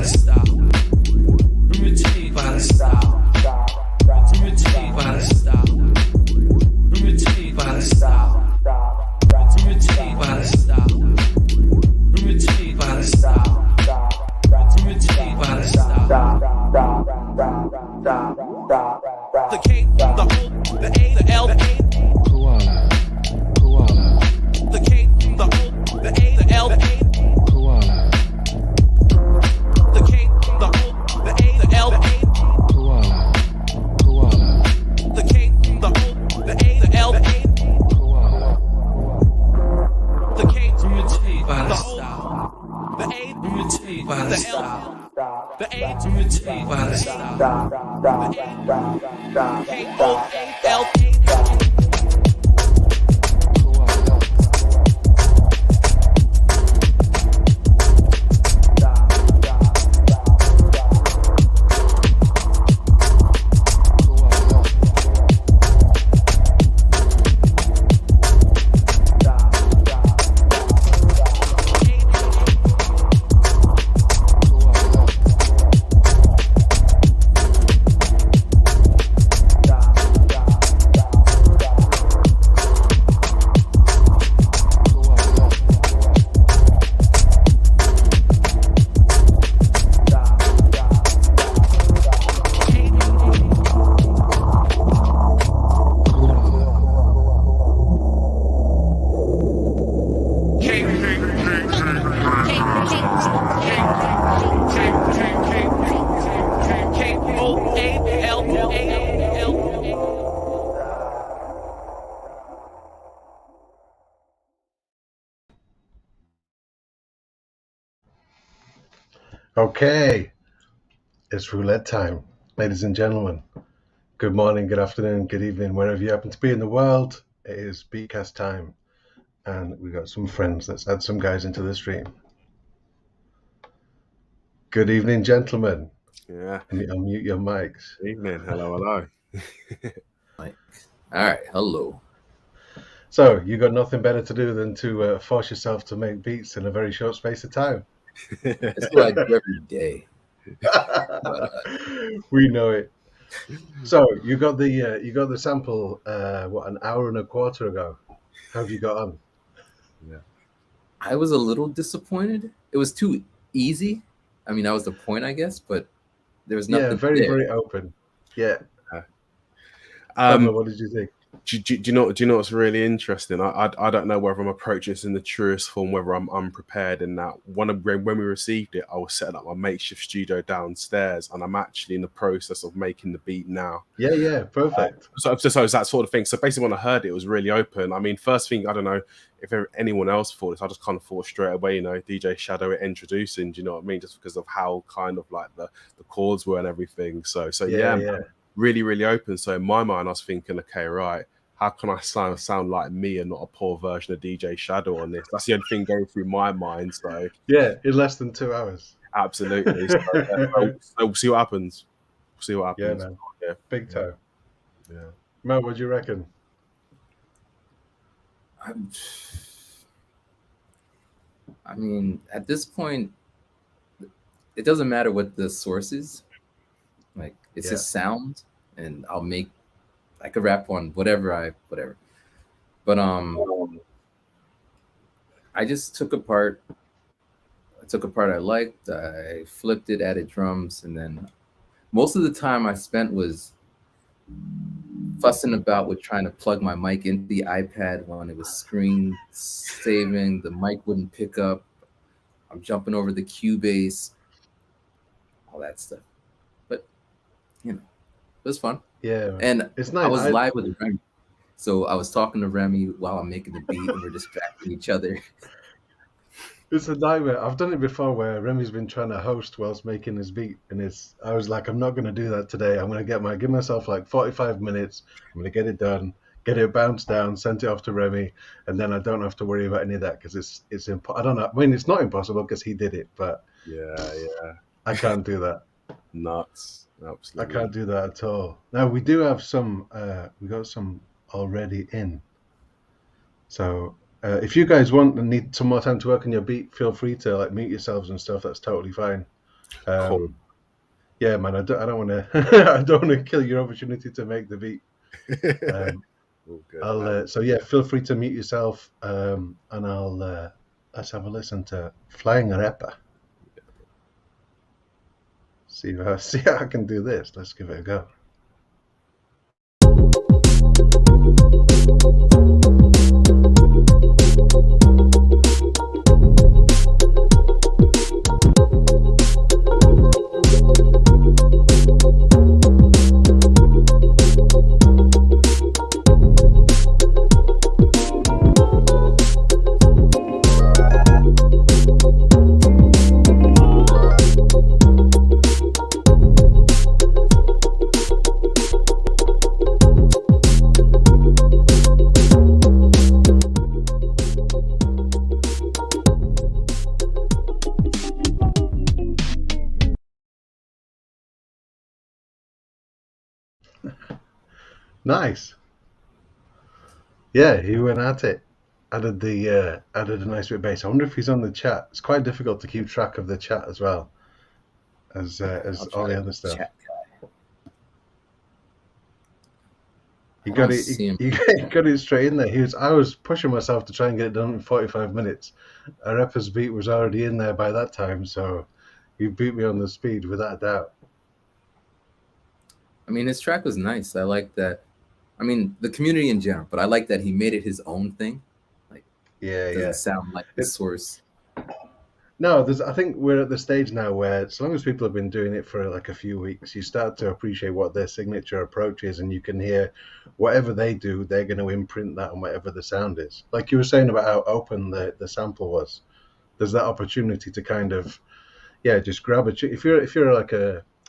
The K, the O, the A, the L, the A. Koala, koala. The K, the O, the A, the L, the A. Koala, The K, the O, the A, the L, the A. koala, koala. The K, the O, the A, the L, the A. Koala, The K, the O, the A, the L. The A, the K, O, A, L, A. Okay, it's roulette time, ladies and gentlemen. Good morning, good afternoon, good evening, wherever you happen to be in the world. It is Beatcast time, and we got some friends. Let's add some guys into the stream. Good evening, gentlemen. Yeah. Can you unmute your mics? Evening. Hello, hello. All right, hello. So, you got nothing better to do than to force yourself to make beats in a very short space of time. It's what I do every day. We know it. So you got the sample an hour and a quarter ago. How have you got on? Yeah. I was a little disappointed. It was too easy. I mean, that was the point, I guess, but there was nothing. Yeah, very there. very open. Yeah. What did you think? Do you know what's really interesting? I don't know whether I'm approaching this in the truest form, whether I'm unprepared in that. When we received it, I was setting up my makeshift studio downstairs, and I'm actually in the process of making the beat now. Yeah, perfect. So it's that sort of thing. So basically, when I heard it, it was really open. I mean, first thing, I don't know if anyone else thought this. I just kind of thought straight away, DJ Shadow introducing. Do you know what I mean? Just because of how kind of like the chords were and everything. So yeah. Really, really open. So in my mind, I was thinking, okay, right, how can I sound like me and not a poor version of DJ Shadow on this? That's the only thing going through my mind. So yeah, in less than 2 hours. Absolutely. So we'll see what happens. Yeah, man. Yeah. Big time. Yeah. Mo, what do you reckon? I mean, at this point, it doesn't matter what the source is. Like, it's just sound, and I could rap on whatever. But I just took apart I liked, I flipped it, added drums, and then most of the time I spent was fussing about with trying to plug my mic into the iPad when it was screen saving, the mic wouldn't pick up. I'm jumping over the Cubase, all that stuff. But it was fun. Yeah, and it's nice. I was live with Remy, so I was talking to Remy while I'm making the beat, and we're distracting each other. It's a nightmare. I've done it before where Remy's been trying to host whilst making his beat, and I was like, I'm not going to do that today. I'm going to give myself like 45 minutes. I'm going to get it done, get it bounced down, send it off to Remy, and then I don't have to worry about any of that because it's I don't know. I mean, it's not impossible because he did it, but yeah, I can't do that. Nuts. Absolutely. I can't do that at all. Now we do have some. We got some already in. So if you guys want and need some more time to work on your beat, feel free to like mute yourselves and stuff. That's totally fine. Cool. Yeah, man, I don't want to. I don't want to kill your opportunity to make the beat. All good, man. So yeah, feel free to mute yourself, and let's have a listen to Flying Rapper. See how I can do this. Let's give it a go. Nice. Yeah, he went at it. Added a nice bit of bass. I wonder if he's on the chat. It's quite difficult to keep track of the chat as well as I'll all try the to other stuff. chat. He I got don't it. see him. He got it straight in there. I was pushing myself to try and get it done in 45 minutes. A rapper's beat was already in there by that time, so he beat me on the speed without doubt. I mean, his track was nice. I like that. I mean, the community in general, but I like that he made it his own thing. Like, Yeah, it doesn't yeah. sound like the It- source. No, I think we're at the stage now where, as long as people have been doing it for like a few weeks, you start to appreciate what their signature approach is, and you can hear whatever they do, they're going to imprint that on whatever the sound is. Like you were saying about how open the sample was. There's that opportunity to kind of, yeah, just grab a. If you're like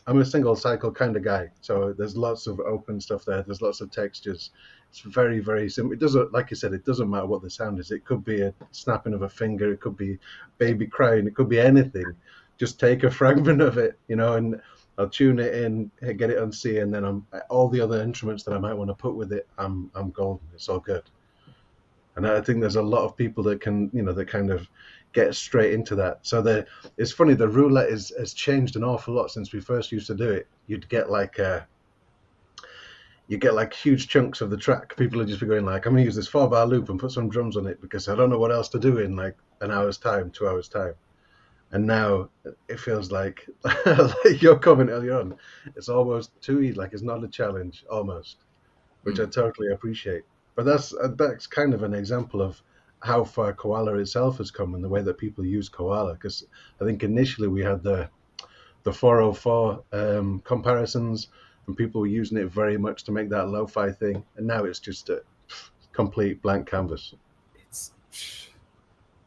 I'm a single cycle kind of guy, so there's lots of open stuff there. There's lots of textures. It's very, very simple. It doesn't, like you said, it doesn't matter what the sound is. It could be a snapping of a finger. It could be baby crying. It could be anything. Just take a fragment of it, and I'll tune it in, get it on C, and then all the other instruments that I might want to put with it. I'm golden. It's all good. And I think there's a lot of people that can, that kind of get straight into that. So it's funny, the roulette has changed an awful lot since we first used to do it. You'd get like huge chunks of the track. People would just be going like, I'm going to use this 4-bar loop and put some drums on it because I don't know what else to do in like an hour's time, 2 hours time. And now it feels like, like your comment earlier on, it's almost too easy, like it's not a challenge almost, which I totally appreciate. But that's kind of an example of how far Koala itself has come and the way that people use Koala. Because I think initially we had the 404 comparisons, and people were using it very much to make that lo-fi thing. And now it's just a complete blank canvas.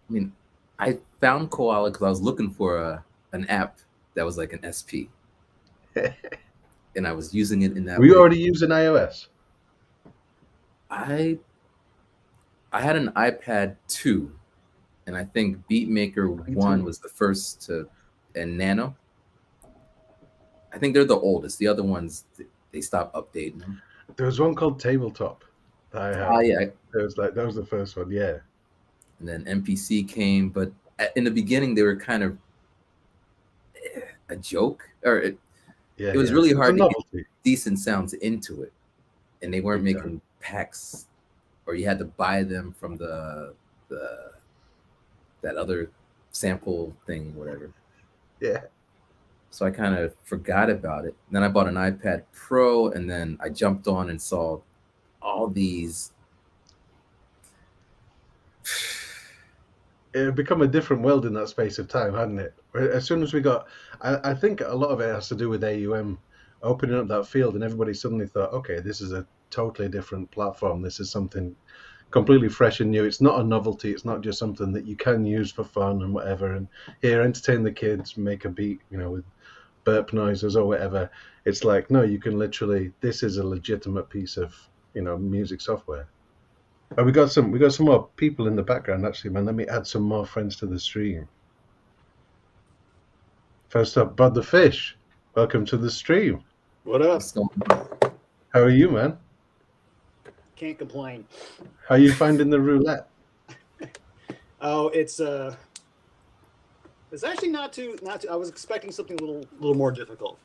I mean, I found Koala because I was looking for an app that was like an SP, and I was using it in that. Were you way. already using iOS? I had an iPad 2, and I think Beatmaker 1 was the first to, and Nano. I think they're the oldest. The other ones, they stopped updating them. There was one called Tabletop that I had. Oh, yeah. That was the first one, yeah. And then MPC came, but in the beginning, they were kind of a joke. It was really hard to get decent sounds into it. And they weren't making packs, or you had to buy them from that other sample thing, whatever. Yeah. So I kind of forgot about it. Then I bought an iPad Pro, and then I jumped on and saw all these. It had become a different world in that space of time, hadn't it? As soon as we got, I think a lot of it has to do with AUM opening up that field, and everybody suddenly thought, okay, this is a totally different platform. This is something completely fresh and new. It's not a novelty. It's not just something that you can use for fun and whatever. And here, entertain the kids, make a beat, with burp noises or whatever. It's like, no, you can literally. This is a legitimate piece of, music software. Oh, we got some more people in the background actually, man. Let me add some more friends to the stream. First up, Bud the Fish. Welcome to the stream. What up? How are you, man? Can't complain. How are you finding the roulette? Oh, it's It's actually not too. I was expecting something a little more difficult.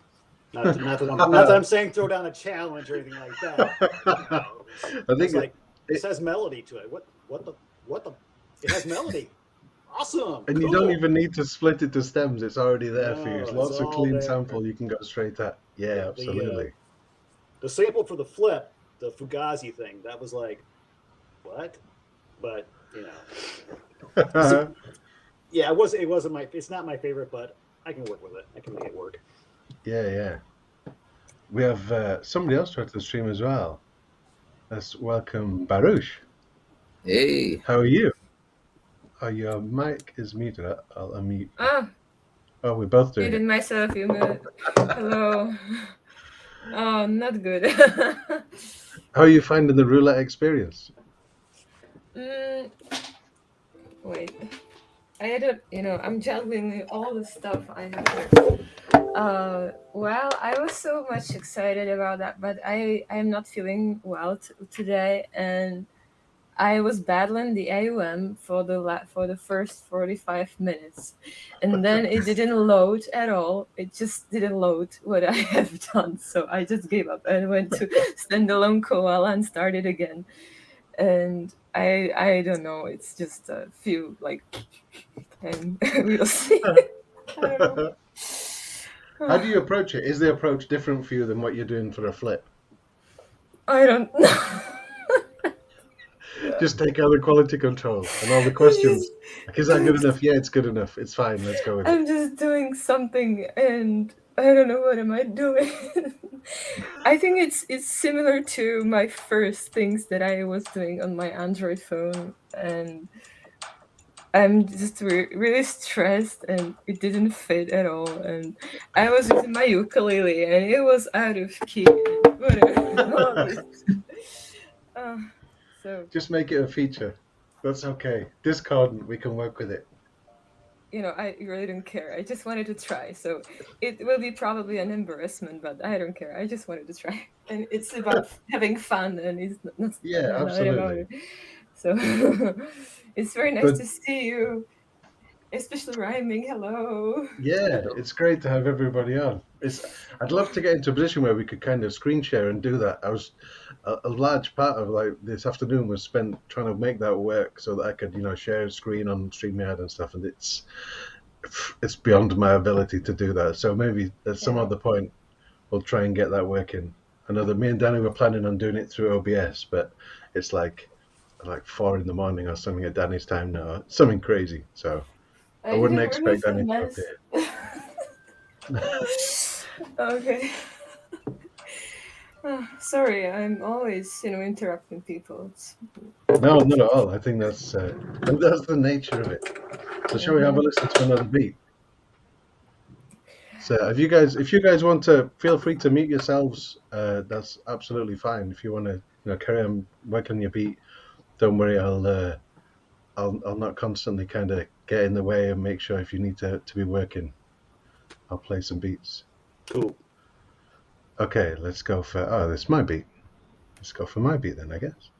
Not that I'm saying throw down a challenge or anything like that. I think Like this has melody to it. What the? It has melody. Awesome. and you cool. don't even need to split it to stems. It's already there for you. No, It's it's lots of all clean there. sample you can go straight at. Yeah, Yeah, absolutely. The sample for the flip, the Fugazi thing, that was like, what? But yeah, it wasn't my. It's not my favorite, but I can work with it. I can make it work. Yeah. We have somebody else tried to the stream as well. Let's welcome Baruch. Hey, How are you? Oh, your mic is muted. I'll unmute. Oh, we're both doing Muted it. myself, you mute. Hello. Oh, not good. How are you finding the roulette experience? Wait. I don't, I'm juggling all the stuff I have here. Well, I was so much excited about that, but I am not feeling well today, and I was battling the AUM for the first 45 minutes, and then it didn't load at all. It just didn't load what I have done, so I just gave up and went to standalone Koala and started again. And I don't know. It's just a few and we'll see. I don't know. How do you approach it? Is the approach different for you than what you're doing for a flip? I don't know. Just take out the quality control and all the questions. Like, is that good enough? Yeah, it's good enough. It's fine. Let's go with it. I'm just doing something, and I don't know what am I doing. I think it's similar to my first things that I was doing on my Android phone, and I'm just really stressed, and it didn't fit at all. And I was using my ukulele, and it was out of key. Whatever. So Just make it a feature. That's okay. Discordant, we can work with it. I really don't care. I just wanted to try. So it will be probably an embarrassment, but I don't care. I just wanted to try. And it's about having fun, and it's not Yeah, absolutely. So it's very nice But- to see you, especially rhyming. Hello. Yeah, it's great to have everybody on. I'd love to get into a position where we could kind of screen share and do that. A large part of this afternoon was spent trying to make that work so that I could share a screen on StreamYard and stuff, and it's beyond my ability to do that. So maybe at some other point we'll try and get that working. I know that me and Danny were planning on doing it through OBS, but it's like 4 a.m. or something at Danny's time now. It's something crazy. So I wouldn't expect Danny to appear. Okay. Sorry, I'm always interrupting people. No, not at all. I think that's the nature of it. So shall we have a listen to another beat? So if you guys want to, feel free to mute yourselves. That's absolutely fine. If you want to carry on working your beat, don't worry. I'll not constantly kind of get in the way and make sure if you need to be working, I'll play some beats. Cool. Okay, let's go for this is my beat. Let's go for my beat then, I guess.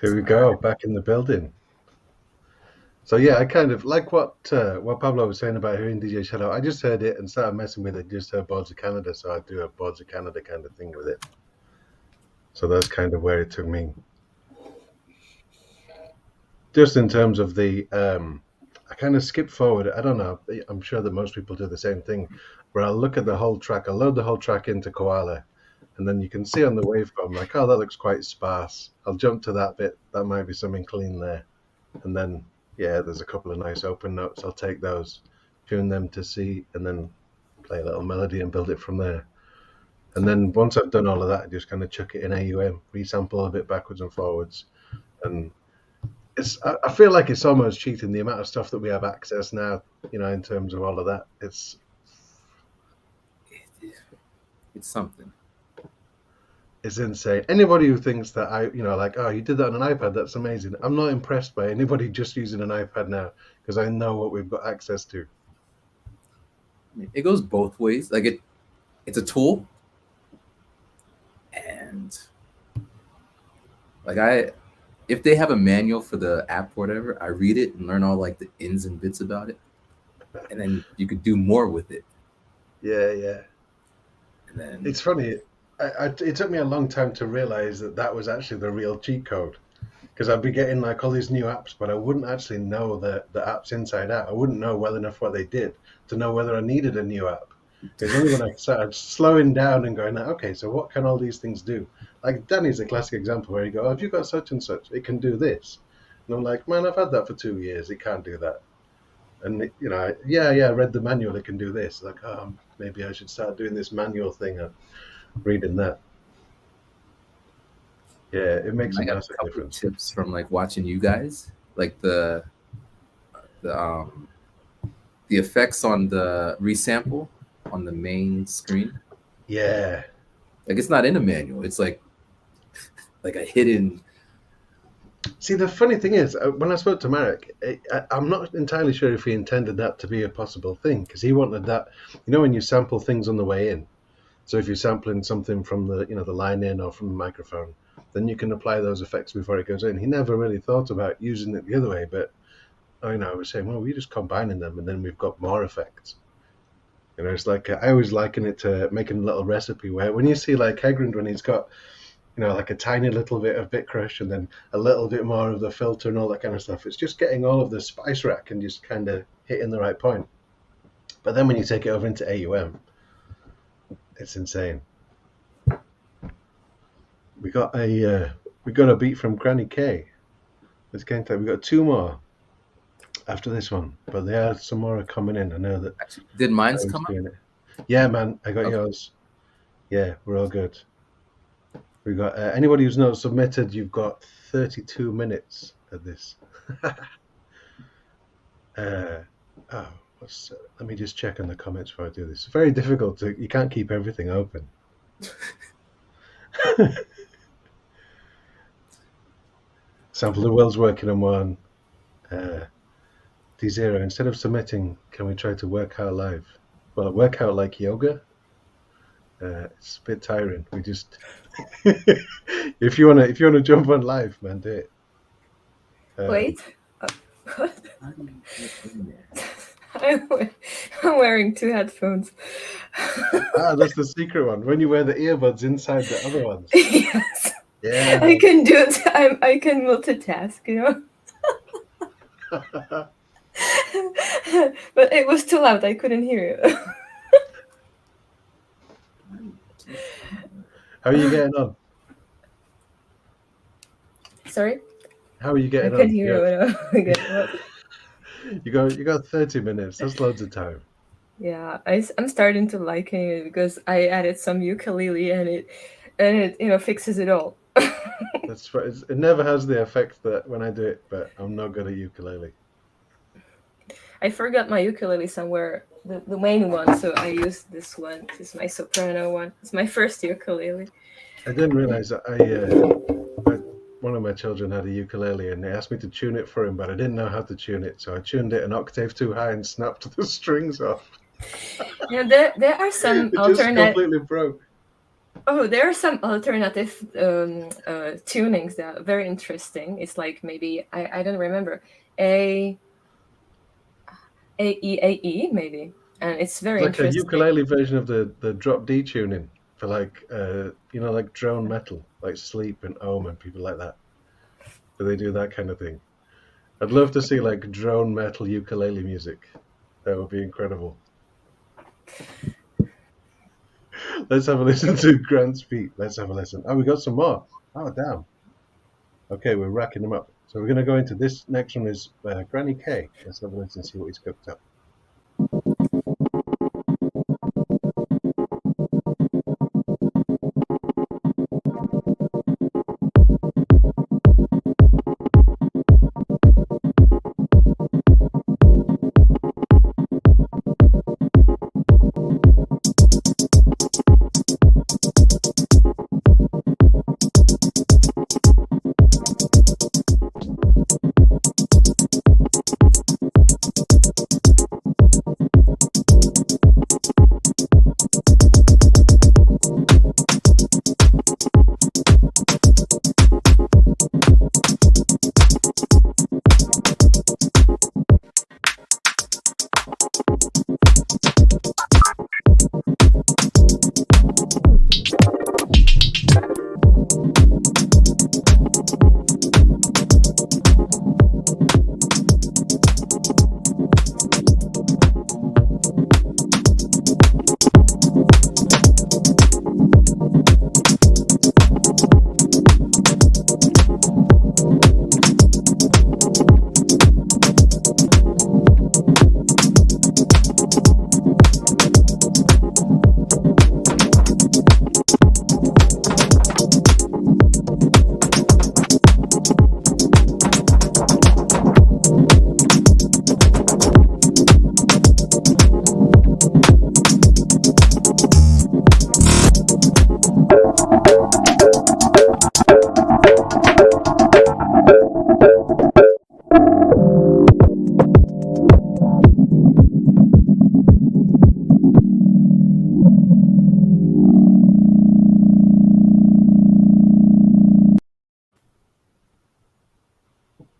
Here we go, back in the building. So yeah, I kind of like what Pablo was saying about hearing DJ Shadow. I just heard it and started messing with it. Just heard Boards of Canada, so I do a Boards of Canada kind of thing with it. So that's kind of where it took me. Just in terms of the, I kind of skip forward. I don't know. I'm sure that most people do the same thing, where I'll look at the whole track. I'll load the whole track into Koala, and then you can see on the waveform, like, oh, that looks quite sparse. I'll jump to that bit. That might be something clean there, and then. Yeah, there's a couple of nice open notes. I'll take those, tune them to C, and then play a little melody and build it from there. And then once I've done all of that, I just kind of chuck it in AUM, resample a bit backwards and forwards. And I feel like it's almost cheating the amount of stuff that we have access now, in terms of all of that. It's something. It's insane. Anybody who thinks that like, oh, you did that on an iPad, that's amazing. I'm not impressed by anybody just using an iPad now because I know what we've got access to. It goes both ways. Like it's a tool, and like if they have a manual for the app or whatever, I read it and learn all like the ins and bits about it, and then you could do more with it. Yeah. And then it's funny. It took me a long time to realize that was actually the real cheat code, because I'd be getting like all these new apps, but I wouldn't actually know the apps inside out. I wouldn't know well enough what they did to know whether I needed a new app. It's only when I started slowing down and going, okay, so what can all these things do? Like Danny's a classic example where you go, oh, have you got such and such? It can do this. And I'm like, man, I've had that for 2 years. It can't do that. And I read the manual. It can do this. Like, oh, maybe I should start doing this manual thing. Reading that, yeah, it makes a massive difference. Tips from like watching you guys, like the effects on the resample on the main screen. Yeah, like it's not in a manual. It's like a hidden. See, the funny thing is, when I spoke to Marek, I'm not entirely sure if he intended that to be a possible thing, because he wanted that. When you sample things on the way in. So if you're sampling something from the the line in or from the microphone, then you can apply those effects before it goes in. He never really thought about using it the other way, but I was saying, well, we're just combining them, and then we've got more effects. It's like I always liken it to making a little recipe where when you see like Hegrand when he's got like a tiny little bit of bit crush and then a little bit more of the filter and all that kind of stuff. It's just getting all of the spice rack and just kind of hitting the right point. But then when you take it over into AUM, it's insane. We got a beat from Granny K. It's game time. We got 2 more after this one, but there are some more coming in. I know that. Did mine come up? Yeah, man, I got yours. Yeah, we're all good. We got anybody who's not submitted. You've got 32 minutes of this. Let me just check on the comments before I do this. It's very difficult you can't keep everything open. Sample the World's working on one. D0, instead of submitting, can we try to work out live? Well, work out like yoga. It's a bit tiring. We just if you wanna jump on live, man, do it. Wait. What? I'm wearing 2 headphones. That's the secret one. When you wear the earbuds inside the other ones. Yes. Yeah. I can do it. I can multitask, But it was too loud. I couldn't hear you. How are you getting on? Sorry? How are you getting on? I can hear you. You got 30 minutes. That's loads of time. Yeah, I'm starting to liking it because I added some ukulele and it fixes it all. That's right. It never has the effect that when I do it, but I'm not good at ukulele. I forgot my ukulele somewhere, the main one, so I used this one. This is my soprano one. It's my first ukulele. I didn't realize that one of my children had a ukulele and they asked me to tune it for him, but I didn't know how to tune it, so I tuned it an octave too high and snapped the strings off. Yeah, there are some it alternate. Just completely broke. Oh, there are some alternative tunings that are very interesting. It's like maybe I don't remember A E maybe, and it's very It's like a interesting. ukulele version of the drop D tuning for like like drone metal, like Sleep and Ohm and people like that. Do they do that kind of thing? I'd love to see like drone metal ukulele music. That would be incredible. Let's have a listen to Grant's beat. Let's have a listen. Oh, we got some more. Oh, damn. Okay, we're racking them up. So we're going to go into this. Next one is Granny K. Let's have a listen and see what he's cooked up.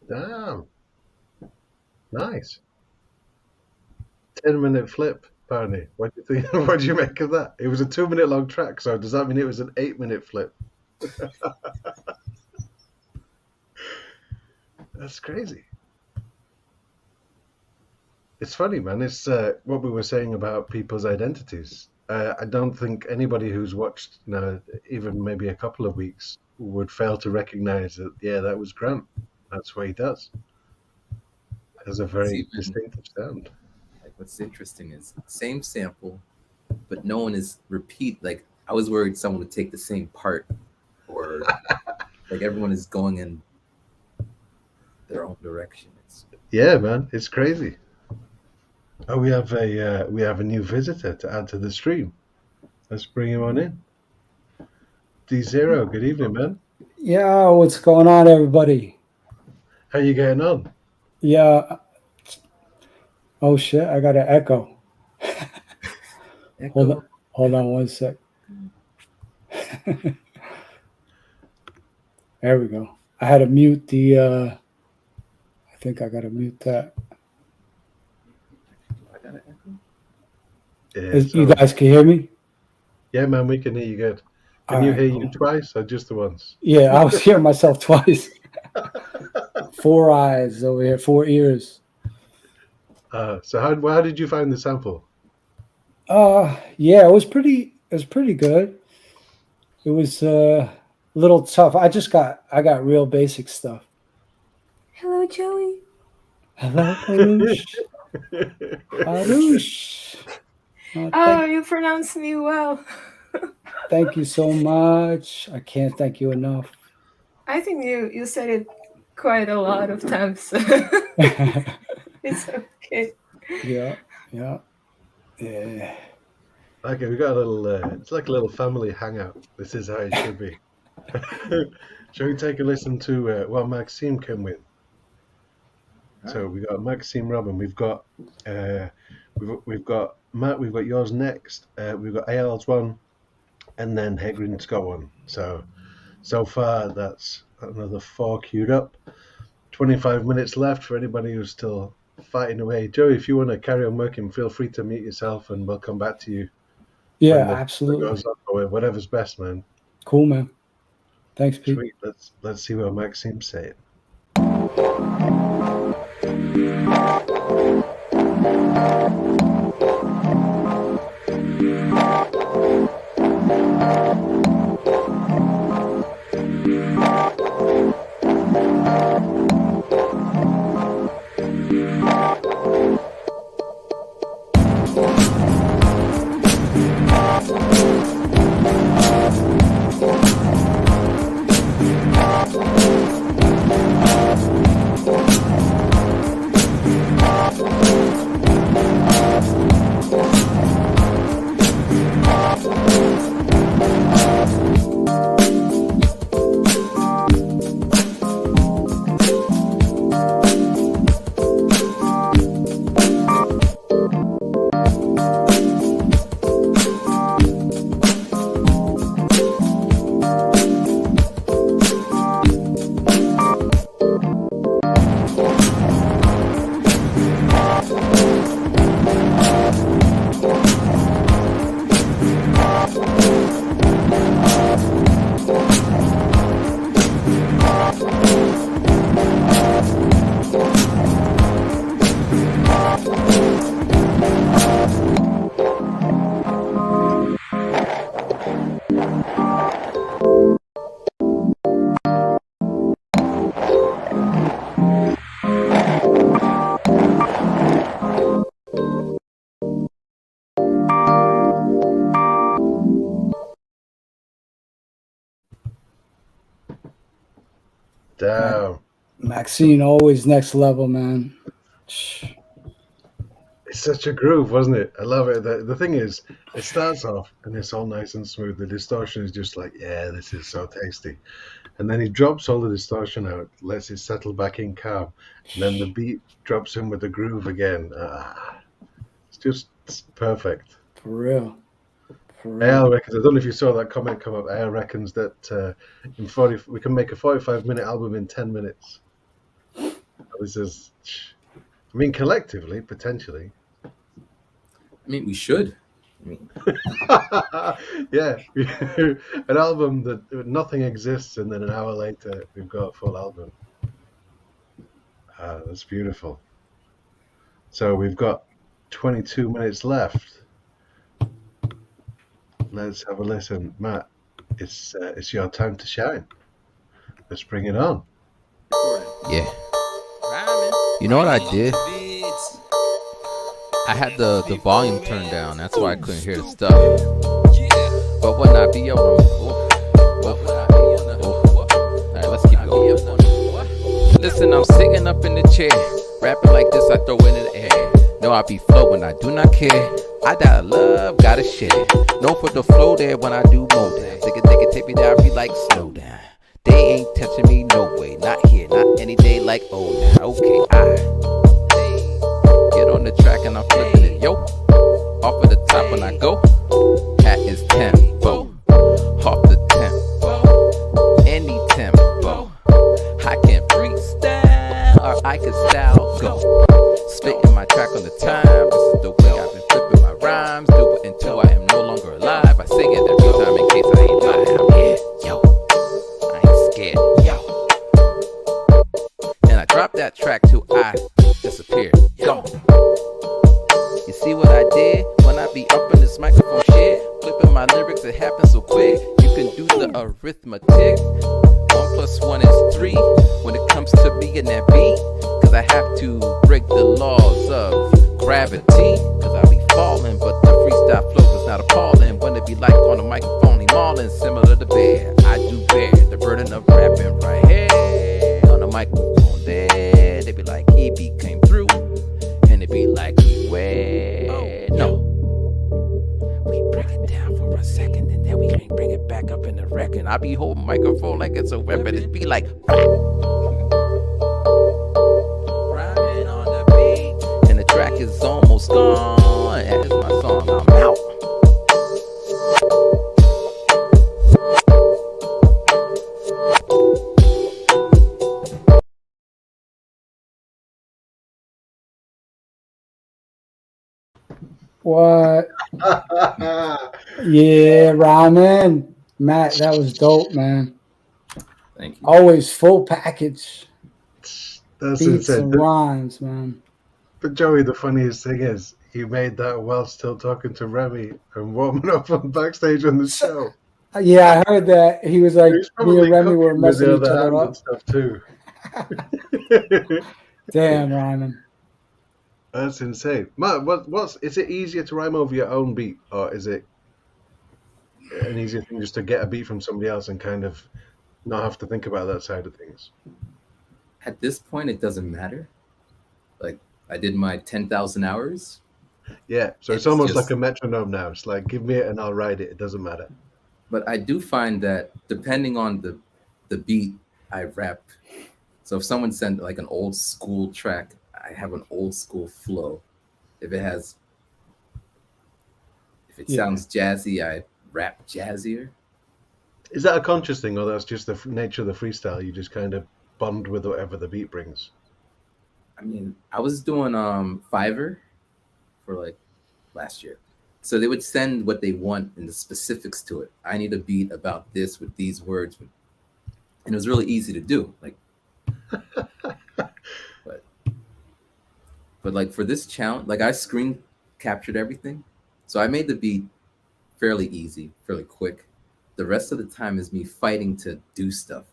Damn. Nice. 10-minute flip, Barney. What do you think? What do you make of that? It was a 2-minute long track, so does that mean it was an 8-minute flip? That's crazy. It's funny, man. It's what we were saying about people's identities. I don't think anybody who's watched, even maybe a couple of weeks would fail to recognize that, yeah, that was Grant. That's what he does. Has a very even- distinctive sound. Like, what's interesting is same sample, but no one is repeat. Like, I was worried someone would take the same part, or like everyone is going in their own direction. Yeah, man, it's crazy. Oh, we have a new visitor to add to the stream. Let's bring him on in. D0, good evening, man. Yeah, what's going on, everybody? How you getting on? Yeah. Oh shit, I got an echo. Echo. Hold on one sec. There we go. I had to mute the I think I gotta mute that. I got an echo. Yeah, You guys can hear me? yeah, man, we can hear you good. Can All you right, hear cool. you twice or just the once? Yeah, I was hearing myself twice. 4 eyes over here, 4 ears. So how did you find the sample? Yeah, it was pretty good. It was a little tough. I got real basic stuff. Hello, Joey. Hello, Arush. Arush. Oh, you pronounce me well. Thank you so much. I can't thank you enough. I think you said it quite a lot of times. It's okay. Yeah. Okay, we got a little. It's like a little family hangout. This is how it should be. Shall we take a listen to what Maxime came with? So we got Maxime, Robin. We've got Matt. We've got yours next. We've got AL's one. and then Hegrin's got one. So far, that's another 4 queued up. 25 minutes left for anybody who's still fighting away. Joey, if you want to carry on working, feel free to mute yourself, and we'll come back to you. Yeah, when the absolutely. goes up, or whatever's best, man. Cool, man. Thanks, Pete. Sweet. Let's see what Maxime's saying. Damn. Maxine, always next level, man. It's such a groove, wasn't it? I love it. The thing is, it starts off and it's all nice and smooth. The distortion is just like, yeah, this is so tasty. And then he drops all the distortion out, lets it settle back in calm. And then the beat drops in with the groove again. It's perfect. For real. Al reckons, I don't know if you saw that comment come up. Al reckons that we can make a 45-minute album in 10 minutes. This is, I mean, collectively, potentially. I mean, we should. I mean, yeah, an album that nothing exists, and then an hour later we've got a full album. That's beautiful. So we've got 22 minutes left. Let's have a listen, Matt. It's your time to shine. Let's bring it on. Yeah. You know what I did? I had the volume turned down. That's why I couldn't hear the stuff. But when I be on alright, let's keep going. Listen, I'm sitting up in the chair, rapping like this, I throw it in the air. No, I be flowing, I do not care. I gotta love, gotta share. No for the flow there when I do more than. They can take me there, I be like, slow down. They ain't touching me, no way. Not here, not any day like, oh, now. Okay, I get on the track and I'm flipping it, yo. Off of the top when I go. At is tempo. Off the tempo. Any tempo. I can freestyle or I can style go. Spitting my track on the time. This is the way I've been flipping my rhymes. Do it until I am no longer alive. I sing it every time in case I ain't lying. I'm here, yo. I ain't scared, yo. And I drop that track till I disappear. Gone. You see what I did when I be up in this microphone shit? Flipping my lyrics, it happens so quick. You can do the arithmetic. 1 + 1 is 3 when it comes to me and that beat. Cause I have to break the laws of gravity. Cause I be falling, but the freestyle flow is not appalling. When it be like on the microphone, he mauling, similar to bear. I do bear the burden of rapping right here on the microphone there. They be like, he came through. And it be like, where? No. We break it down for a second and then we can bring it back up in the record. I be holding microphone like it's a weapon. It be like, and the track is almost gone. That is my song. I'm out. What? Yeah, ramen. Matt, that was dope, man. Thank you. Always full package. That's Beats insane. and rhymes, man. But Joey, the funniest thing is, he made that while still talking to Remy and warming up on backstage on the show. Yeah, I heard that. He was like, He's me probably and Remy were cooking with messing the each other other hand up. and stuff too. Damn, Ryman. That's insane. Matt, what's is it easier to rhyme over your own beat, or is it an easier thing just to get a beat from somebody else and kind of not have to think about that side of things? At this point, it doesn't matter. Like, I did my 10,000 hours. Yeah, so it's It's almost just- like a metronome now. It's like, give me it and I'll write it. It doesn't matter. But I do find that depending on the beat, I rap. So if someone sent like an old school track, I have an old school flow. If it sounds jazzy, I rap jazzier. Is that a conscious thing, or that's just the nature of the freestyle? You just kind of bond with whatever the beat brings. I mean, I was doing Fiverr for like last year. So they would send what they want and the specifics to it. I need a beat about this with these words. And it was really easy to do. Like, but like for this challenge, like I screen captured everything. So I made the beat fairly easy, fairly quick. The rest of the time is me fighting to do stuff,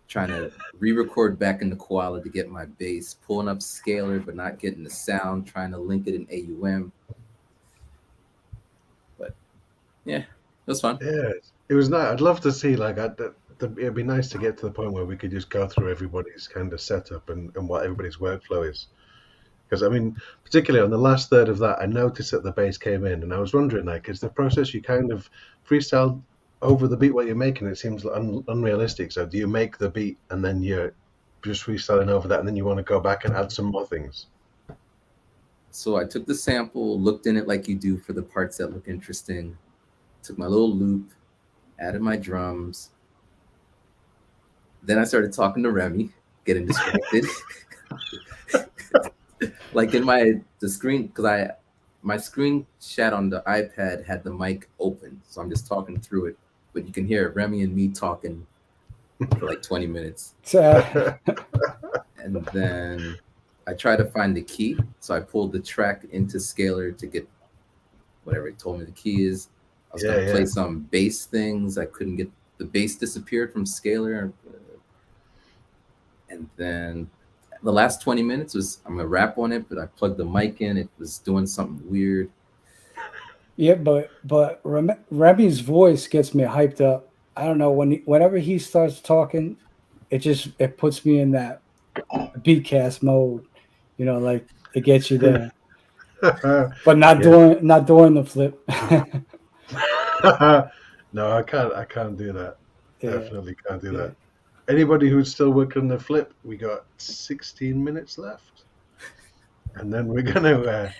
trying to re-record back in the Koala to get my bass, pulling up scalar but not getting the sound, trying to link it in AUM. But yeah, it was fun. Yeah, it was nice. I'd love to see it'd be nice to get to the point where we could just go through everybody's kind of setup and what everybody's workflow is. Because I mean, particularly on the last third of that, I noticed that the bass came in, and I was wondering, like, is the process you kind of freestyle over the beat while you're making it seems unrealistic? So do you make the beat and then you're just freestyling over that, and then you want to go back and add some more things? So I took the sample, looked in it like you do for the parts that look interesting, took my little loop, added my drums. Then I started talking to Remy, getting distracted. Like in the screen, because my screenshot on the iPad had the mic open, so I'm just talking through it. But you can hear Remy and me talking for like 20 minutes. And then I tried to find the key, so I pulled the track into Scalar to get whatever it told me the key is. I was going to play some bass things. I couldn't get the bass, disappeared from Scalar. And then the last 20 minutes was I'm going to rap on it, but I plugged the mic in. It was doing something weird. Yeah, but Remy's voice gets me hyped up. I don't know, whenever he starts talking, it puts me in that beat cast mode. You know, like it gets you there. But not doing the flip. No, I can't do that. Yeah. Definitely can't do that. Anybody who's still working on the flip, we got 16 minutes left, and then we're gonna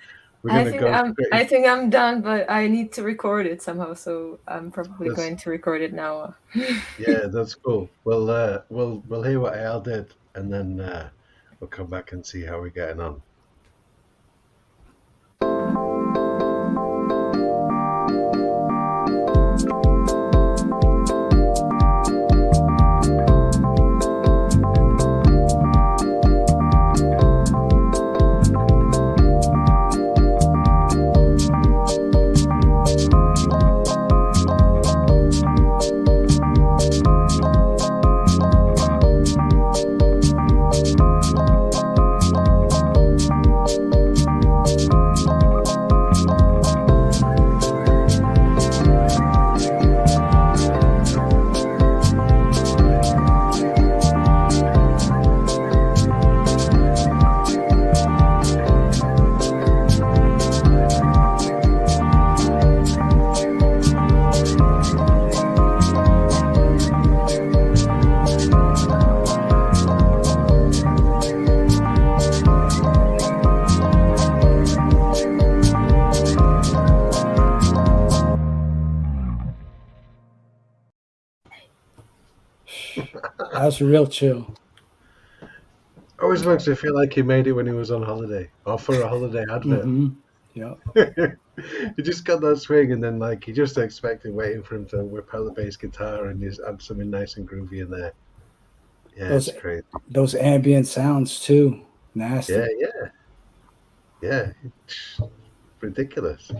I think I'm done, but I need to record it somehow, so I'm probably going to record it now. Yeah, that's cool. We'll hear what Al did, and then we'll come back and see how we're getting on. That's real chill. Always makes me feel like he made it when he was on holiday or for a holiday advert. Mm-hmm. Yeah. You just got that swing, and then like you just expecting waiting for him to whip out the bass guitar and just add something nice and groovy in there. Yeah, Those it's crazy. those ambient sounds too, nasty. Yeah. It's ridiculous.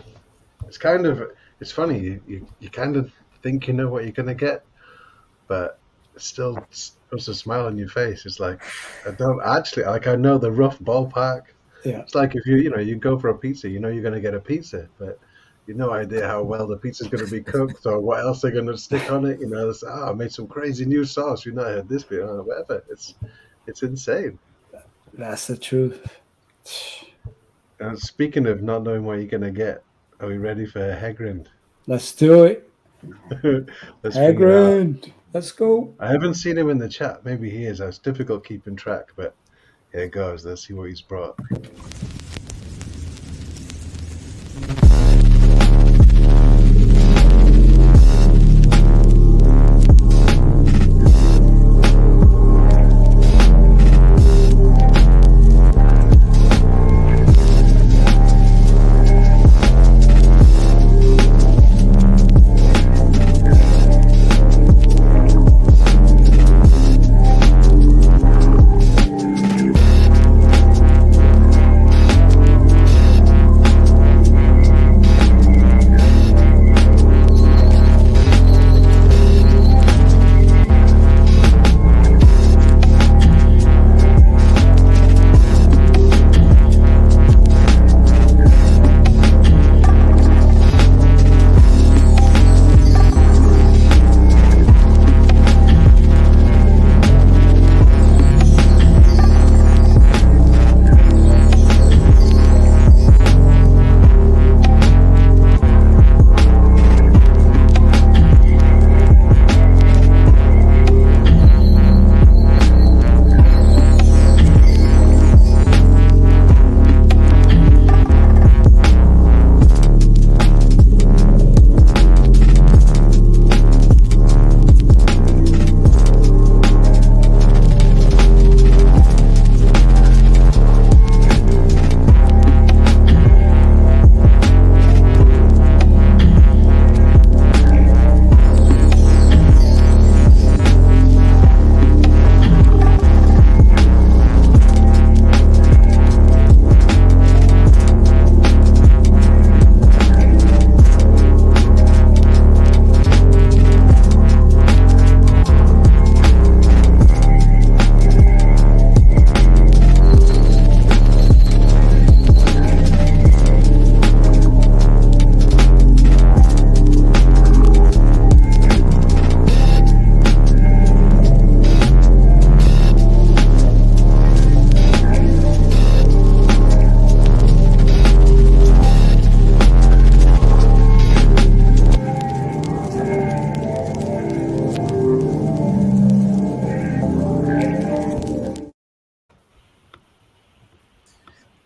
It's kind of it's funny. You kind of think you know what you're gonna get, but it still puts a smile on your face. It's like I don't actually like. I know the rough ballpark. Yeah, It's like if you go for a pizza, you know you're going to get a pizza, but you no idea how well the pizza's going to be cooked or what else they're going to stick on it. You know, it's, I made some crazy new sauce. You know, I had this bit, whatever. It's insane. that's the truth. And speaking of not knowing what you're going to get, are we ready for Hegrind? Let's do it. Let's figure it out. Hagrid, let's go. I haven't seen him in the chat. Maybe he is. It's difficult keeping track, but here it goes. Let's see what he's brought.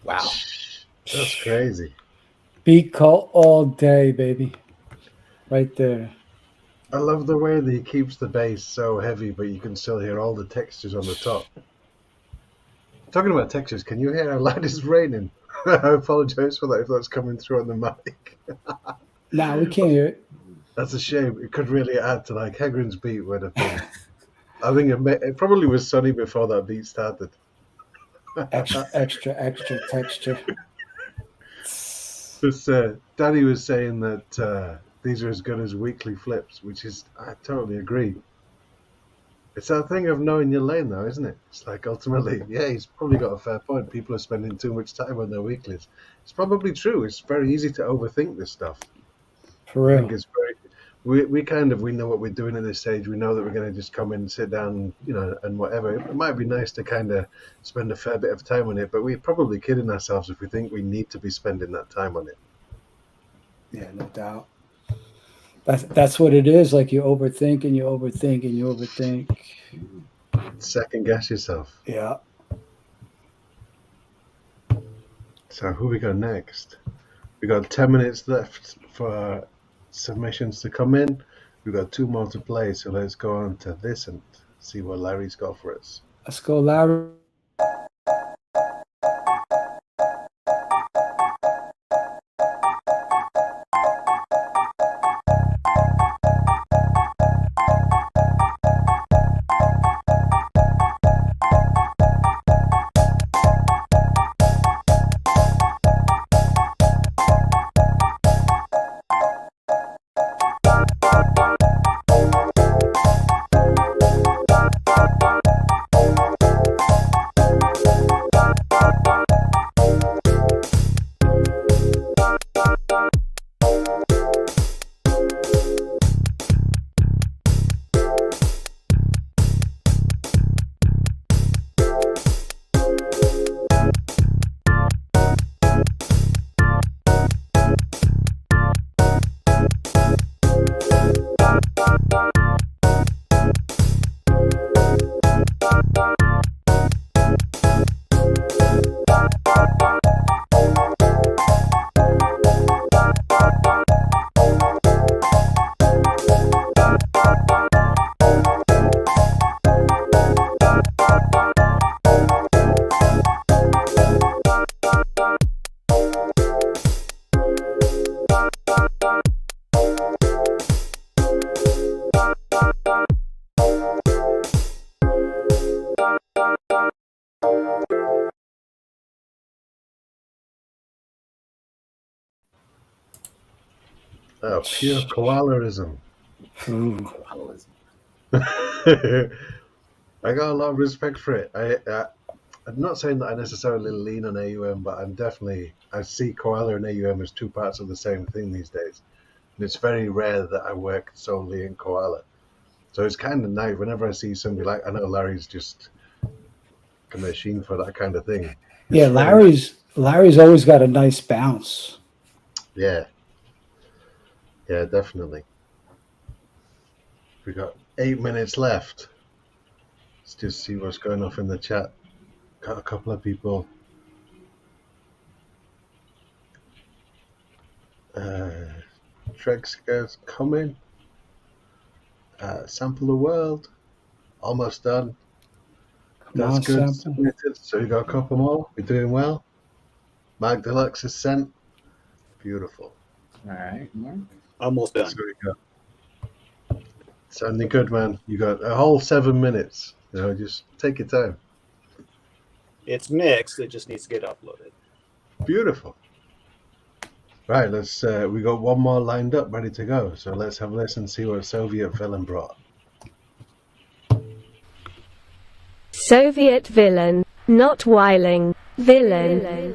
Wow. That's crazy. Beat call all day, baby. Right there. I love the way that he keeps the bass so heavy, but you can still hear all the textures on the top. Talking about textures, can you hear how loud it's raining? I apologize for that if that's coming through on the mic. Nah, we can't hear it. That's a shame. It could really add to like Hegrind's beat would have been. I think it probably was sunny before that beat started. Extra texture. But Daddy was saying that these are as good as weekly flips, which is I totally agree. It's that thing of knowing your lane, though, isn't it? It's like ultimately, yeah, he's probably got a fair point. People are spending too much time on their weeklies. It's probably true. It's very easy to overthink this stuff. For I real. think it's very. We know what we're doing at this stage. We know that we're going to just come in and sit down, and whatever. It might be nice to kind of spend a fair bit of time on it, but we're probably kidding ourselves if we think we need to be spending that time on it. Yeah, no doubt. That's what it is. Like you overthink and you overthink and you overthink. Second guess yourself. Yeah. So who we got next? We got 10 minutes left for submissions to come in. We've got 2 more to play, so let's go on to this and see what Larry's got for us. Let's go, Larry. Oh, pure koalaism. Ooh. I got a lot of respect for it. I'm not saying that I necessarily lean on AUM, but I see koala and AUM as two parts of the same thing these days. And it's very rare that I work solely in koala. So it's kind of nice whenever I see somebody I know Larry's just a machine for that kind of thing. Yeah, Larry's always got a nice bounce. Yeah. Yeah, definitely. We got 8 minutes left. Let's just see what's going off in the chat. Got a couple of people. Trexker's coming. Sample the world. Almost done. Come That's on, good. sample. Submitted. So we got a couple more. We're doing well. Mark Deluxe is sent. Beautiful. All right, Mark. Almost done. So we got sounding good, man. You got a whole 7 minutes. Just take your time. It's mixed. It just needs to get uploaded. Beautiful. Right, let's. We got one more lined up, ready to go. So let's have a listen and see what Soviet villain brought. Soviet villain, not Whiling. Villain.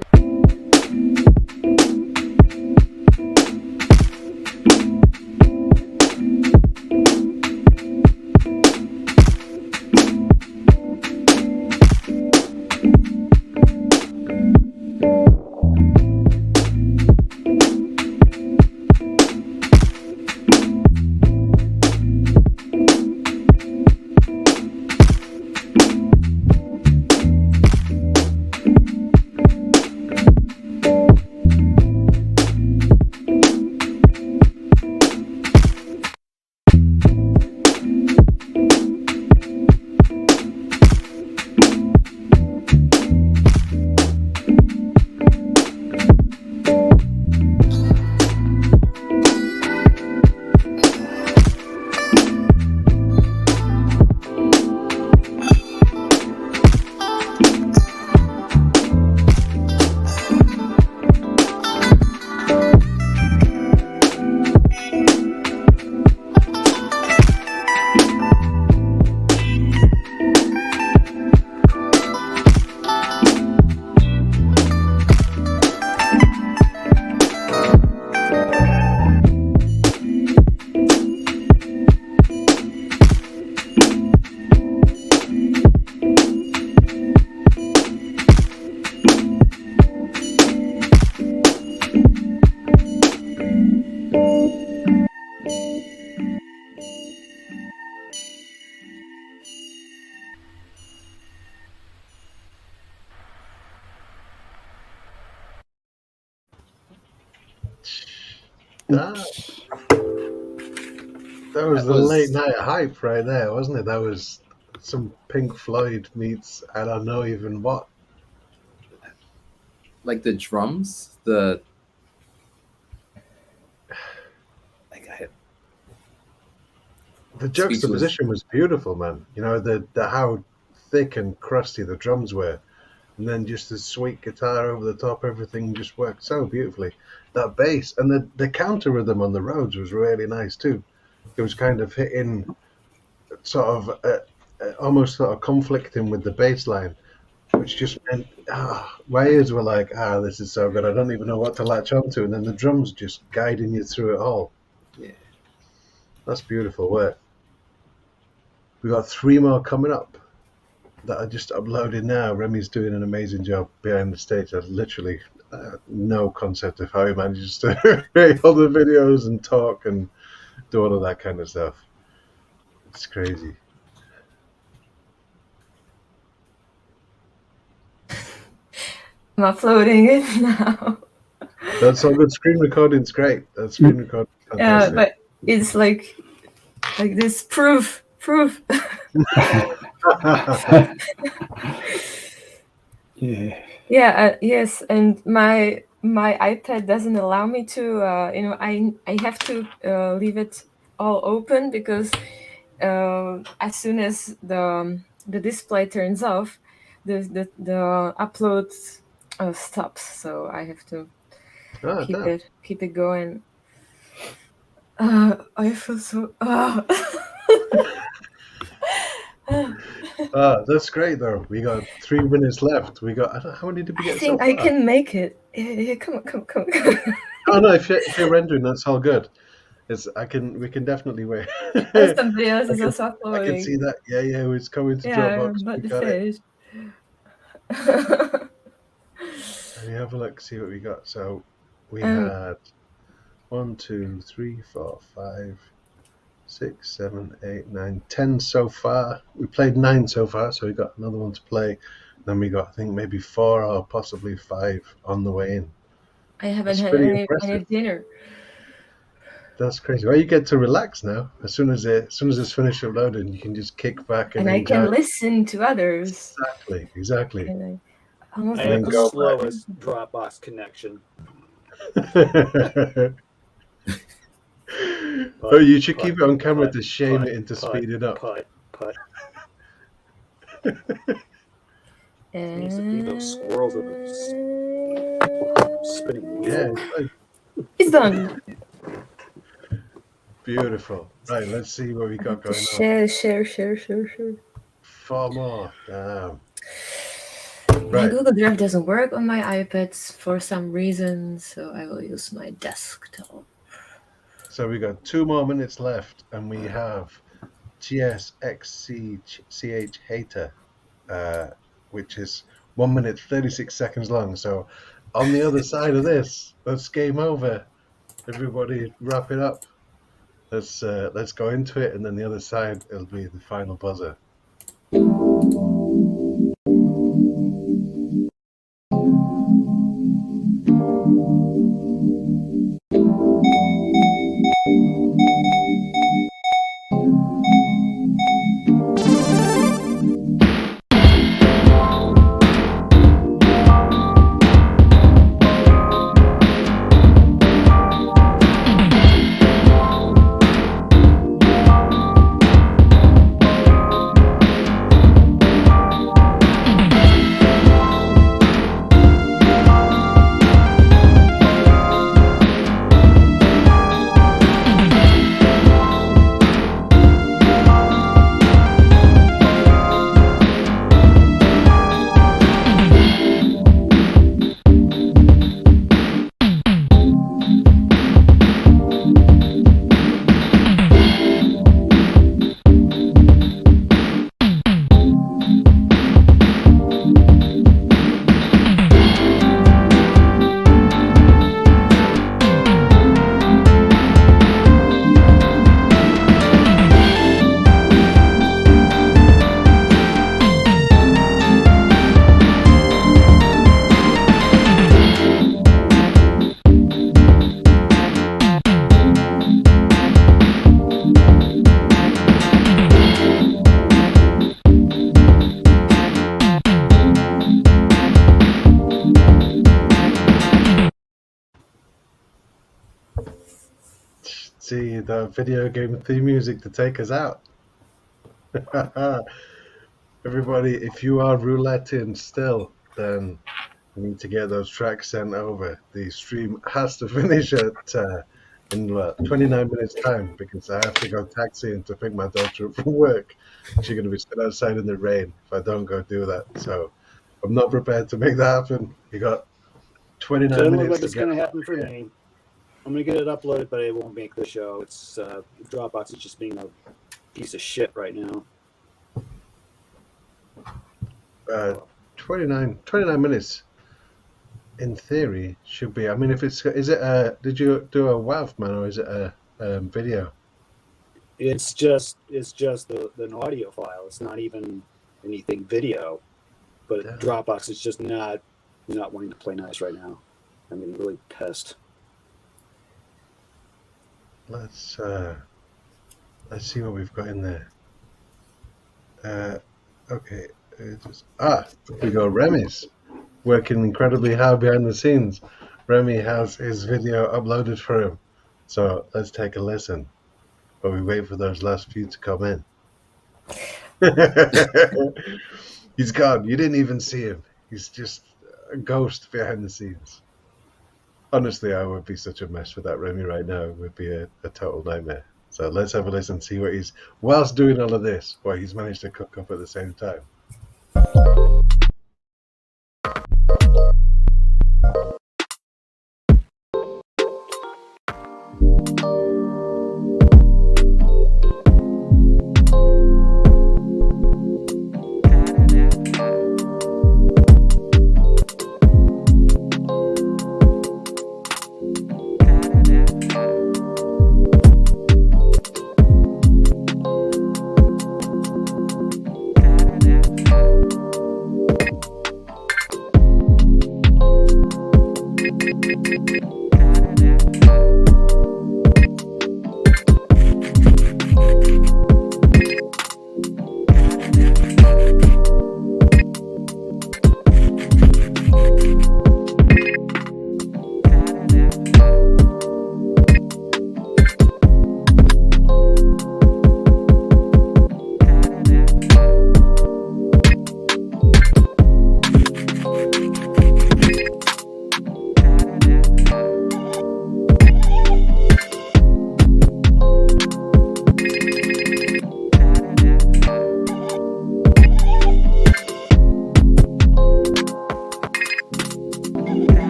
That was the late night hype right there, wasn't it? That was some Pink Floyd meets I don't know even what. Like the drums, the juxtaposition was beautiful, man. The how thick and crusty the drums were, and then just the sweet guitar over the top. Everything just worked so beautifully. That bass and the counter rhythm on the Rhodes was really nice too. It was kind of hitting, sort of almost sort of conflicting with the bass line, which just meant my ears were like, this is so good. I don't even know what to latch onto, and then the drums just guiding you through it all. Yeah, that's beautiful work. We got 3 more coming up that I just uploaded now. Remy's doing an amazing job behind the stage. I literally no concept of how he manages to create all the videos and talk and do all of that kind of stuff. It's crazy. I'm uploading it now. That's all good. Screen recording's great. That screen recording. Yeah, but it's like this proof. Yeah. Yeah. Yes, and my iPad doesn't allow me to. I have to leave it all open because as soon as the display turns off, the upload stops. So I have to keep it going. I feel so. That's great though. We got 3 minutes left. We got. I don't, how many did we I get so think far? I can make it. Yeah, come on, come on, come on. Oh no, if you're rendering, that's all good. We can definitely wait. And somebody else is I also can uploading. see that. Yeah, it's coming to Yeah, Dropbox. but We the got it. fish. Let me have a look, see what we got. So we Um, had 1, 2, 3, 4, 5, 6, 7, 8, 9, 10 so far. We played 9 so far, so we got another one to play. Then we got, I think, maybe 4 or possibly 5 on the way in. I haven't That's had pretty any impressive. dinner. That's crazy. Well, you get to relax now. As soon as it's finished uploading, you can just kick back and And I enjoy. can listen to others. Exactly. And I almost I And have then the go slowest Dropbox connection. Oh, you should keep it on Putt, camera putt, to shame putt, it into putt, speeding up. Putt. And Needs to be those swirls of those spinning Yeah, wheel. it's done. beautiful. Right, let's see what we got going on. Share. 4 more. Damn. My Right. Google Drive doesn't work on my iPads for some reason, so I will use my desktop. So we got 2 more minutes left, and we have TSXCH Hater, which is 1 minute 36 seconds long. So on the other side of this, that's game over. Everybody wrap it up. Let's go into it, and then the other side it'll be the final buzzer. See the video game theme music to take us out. Everybody, if you are rouletting still, then you need to get those tracks sent over. The stream has to finish at in 29 minutes time, because I have to go taxiing to pick my daughter up from work. She's going to be sitting outside in the rain if I don't go do that. So I'm not prepared to make that happen. You got 29 Doesn't minutes look like to it's get going to happen for me. I'm going to get it uploaded, but it won't make the show. It's Dropbox is just being a piece of shit right now. 29 minutes in theory should be. I mean, if it's, is it did you do a WAV, man, or is it a video? It's just an audio file. It's not even anything video. But Yeah. Dropbox is just not wanting to play nice right now. I'm getting really pissed. Let's see what we've got in there. Okay, we go. Remy's working incredibly hard behind the scenes. Remy has his video uploaded for him, so let's take a listen. But we wait for those last few to come in. He's gone. You didn't even see him. He's just a ghost behind the scenes. Honestly, I would be such a mess with that Remy right now. It would be a total nightmare. So let's have a listen, see what he's, whilst doing all of this, what he's managed to cook up at the same time.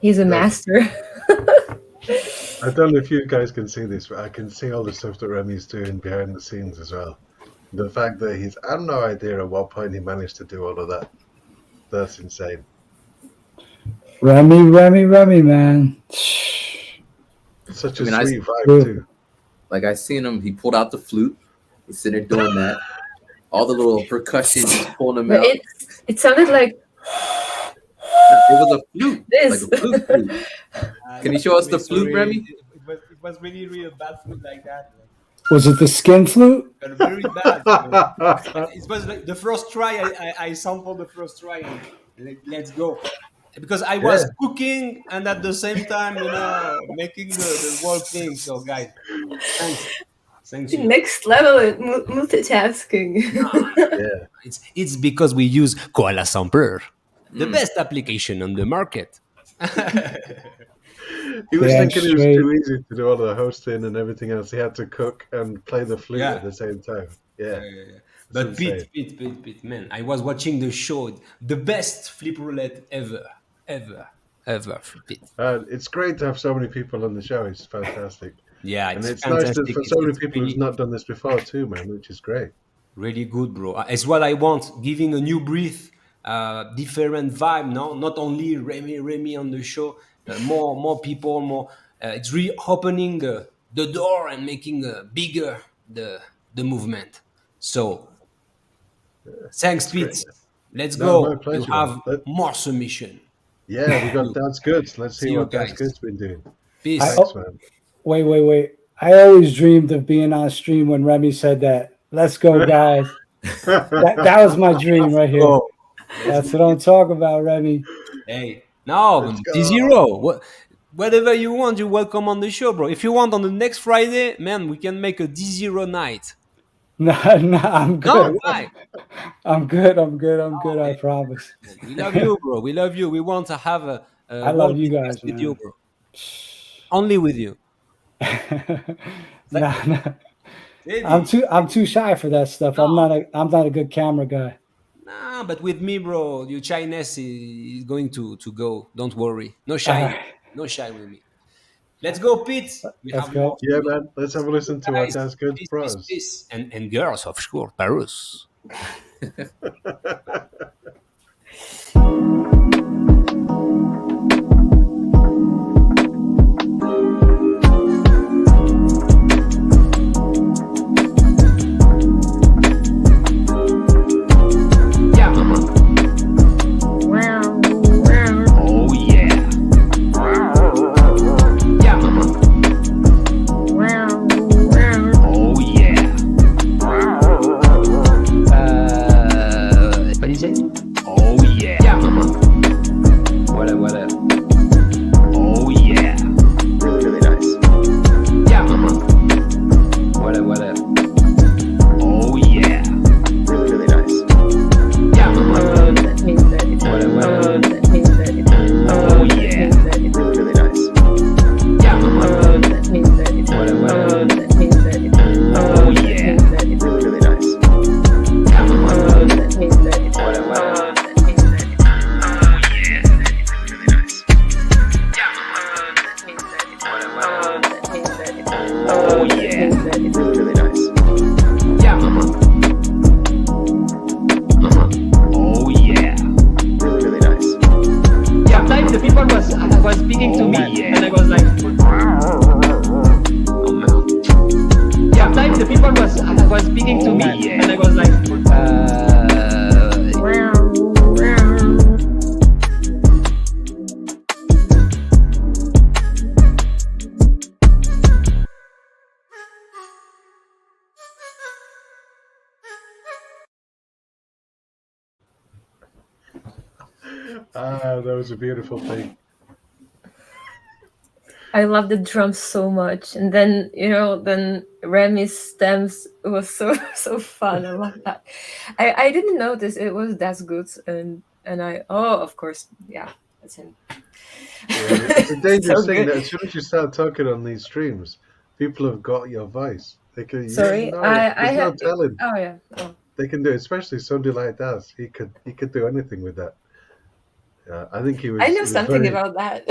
He's a master. I don't know if you guys can see this, but I can see all the stuff that Remy's doing behind the scenes as well. The fact that I have no idea at what point he managed to do all of that. That's insane. Remy, man. Such I a mean, sweet vibe too. Like I seen him, he pulled out the flute. He's sitting there doing that. All the little percussion, he's pulling them But out. it sounded like It was a flute, this. like a flute. Can you show us the flute, Remy? It was really a bad flute like that. Was it the skin flute? Very bad. It was like the first try. I sampled the first try and let's go. Because I was cooking and at the same time, making the whole thing. So, guys, thanks you. Next level at multitasking. Yeah. It's because we use Koala Sampler, the best application on the market. He was Yeah, thinking it was straight. too easy to do all the hosting and everything else. He had to cook and play the flute at the same time. Yeah. But Pete, man, I was watching the show, the best flip roulette ever, Pete. It's great to have so many people on the show. It's fantastic. Yeah, and it's fantastic. nice for so many It's people who's not done this before too, man, which is great. Really good, bro. It's what I want, giving a new breath, different vibe. No, not only Remy on the show, more people, more. It's really opening the door and making bigger the movement. So, thanks, Pete. Great. Let's No, go. my pleasure, You have man. more submission. Yeah, we got Dad's Goods. Let's See see you what Dad's guys. Goods been doing. Peace. Thanks, man. Wait. I always dreamed of being on stream when Remy said that. Let's go, guys. that was my dream right here. Oh, That's what I'm talking about, Remy. hey, no, D0. Whatever you want, you're welcome on the show, bro. If you want on the next Friday, man, we can make a D0 night. No, I'm good. No, why? I'm good. I promise. We love you, bro. We love you. We want to have a I love you guys, with man. you, bro. Only with you. Nah. I'm too shy for that stuff. I'm not a good camera guy. Nah, but with me, bro, your shyness is going to go. Don't worry. No shy. No shy with me. Let's go, Pete. Let's go. Yeah, man. Let's have a listen to what Guys, Dad's Goods peace, bros. peace. And girls, of course, Paris. That was a beautiful thing. I love the drums so much, and then then Remy's stems was so so fun. I love that. I didn't notice it was that good, and of course, yeah, that's him. Yeah, it's a dangerous So thing good. that as soon as you start talking on these streams, people have got your voice. They can, Sorry, I there's no have. telling. Oh yeah. Oh. They can do it, especially somebody like Daz. He could do anything with that. I think he I was know something very. about that.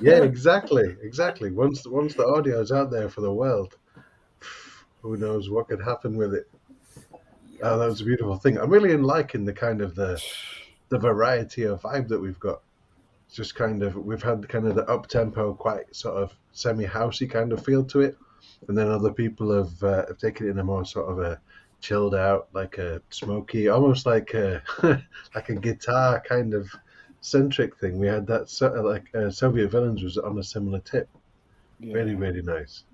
Yeah, exactly. Once the audio is out there for the world, who knows what could happen with it. Oh, that was a beautiful thing. I'm really liking the kind of the variety of vibe that we've got. It's just kind of we've had kind of the up tempo, quite sort of semi housey kind of feel to it, and then other people have taken it in a more sort of a chilled out, like a smoky, almost like a like a guitar kind of centric thing. We had that sort of like Soviet Villains was on a similar tip. Yeah. Really, really nice.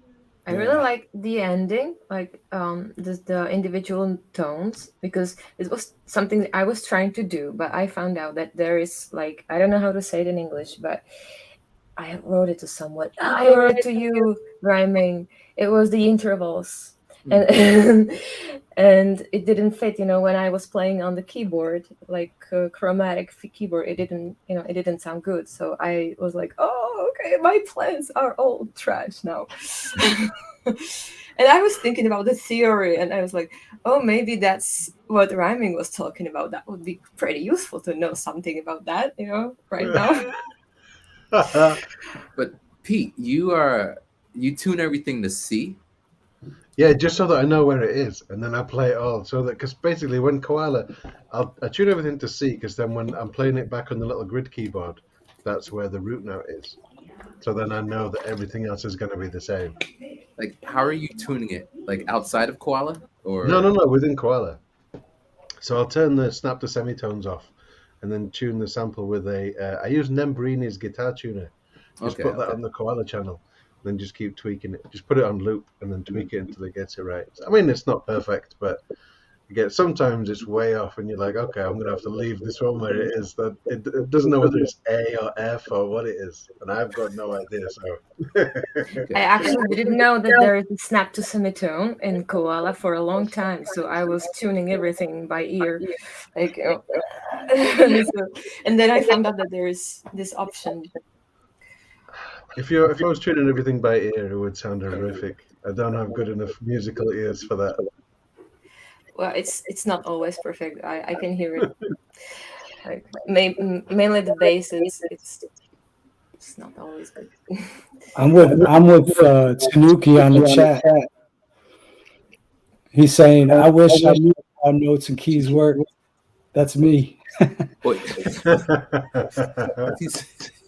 I really like the ending, like the individual tones, because it was something I was trying to do, but I found out that there is like I don't know how to say it in English, but I wrote it to someone. I wrote it to you, rhyming. It was the intervals, and and it didn't fit. When I was playing on the keyboard, like chromatic keyboard, it didn't sound good. So I was like, oh, okay, my plans are all trash now. And I was thinking about the theory, and I was like, oh, maybe that's what rhyming was talking about. That would be pretty useful to know something about that, right now. But Pete, you tune everything to C. Yeah, just so that I know where it is, and then I play it all. So that because basically when Koala, I tune everything to C, because then when I'm playing it back on the little grid keyboard, that's where the root note is. So then I know that everything else is going to be the same. Like, how are you tuning it? Like outside of Koala, or No, within Koala. So I'll turn the snap to semitones off, and then tune the sample with I use Nembrini's guitar tuner. Just put that on the Koala channel, then just keep tweaking it. Just put it on loop, and then tweak it until it gets it right. I mean, it's not perfect, but sometimes it's way off, and you're like, okay, I'm gonna have to leave this one where it is. That it doesn't know whether it's A or F or what it is, and I've got no idea. So I actually didn't know that there is a snap to semitone in Koala for a long time, so I was tuning everything by ear, like, and then I found out that there is this option. If I was tuning everything by ear, it would sound horrific. I don't have good enough musical ears for that. Well, it's not always perfect. I can hear it. Like mainly the bass. It's not always good. I'm with Tanuki on the chat. He's saying, "I wish I knew how notes and keys work." That's me.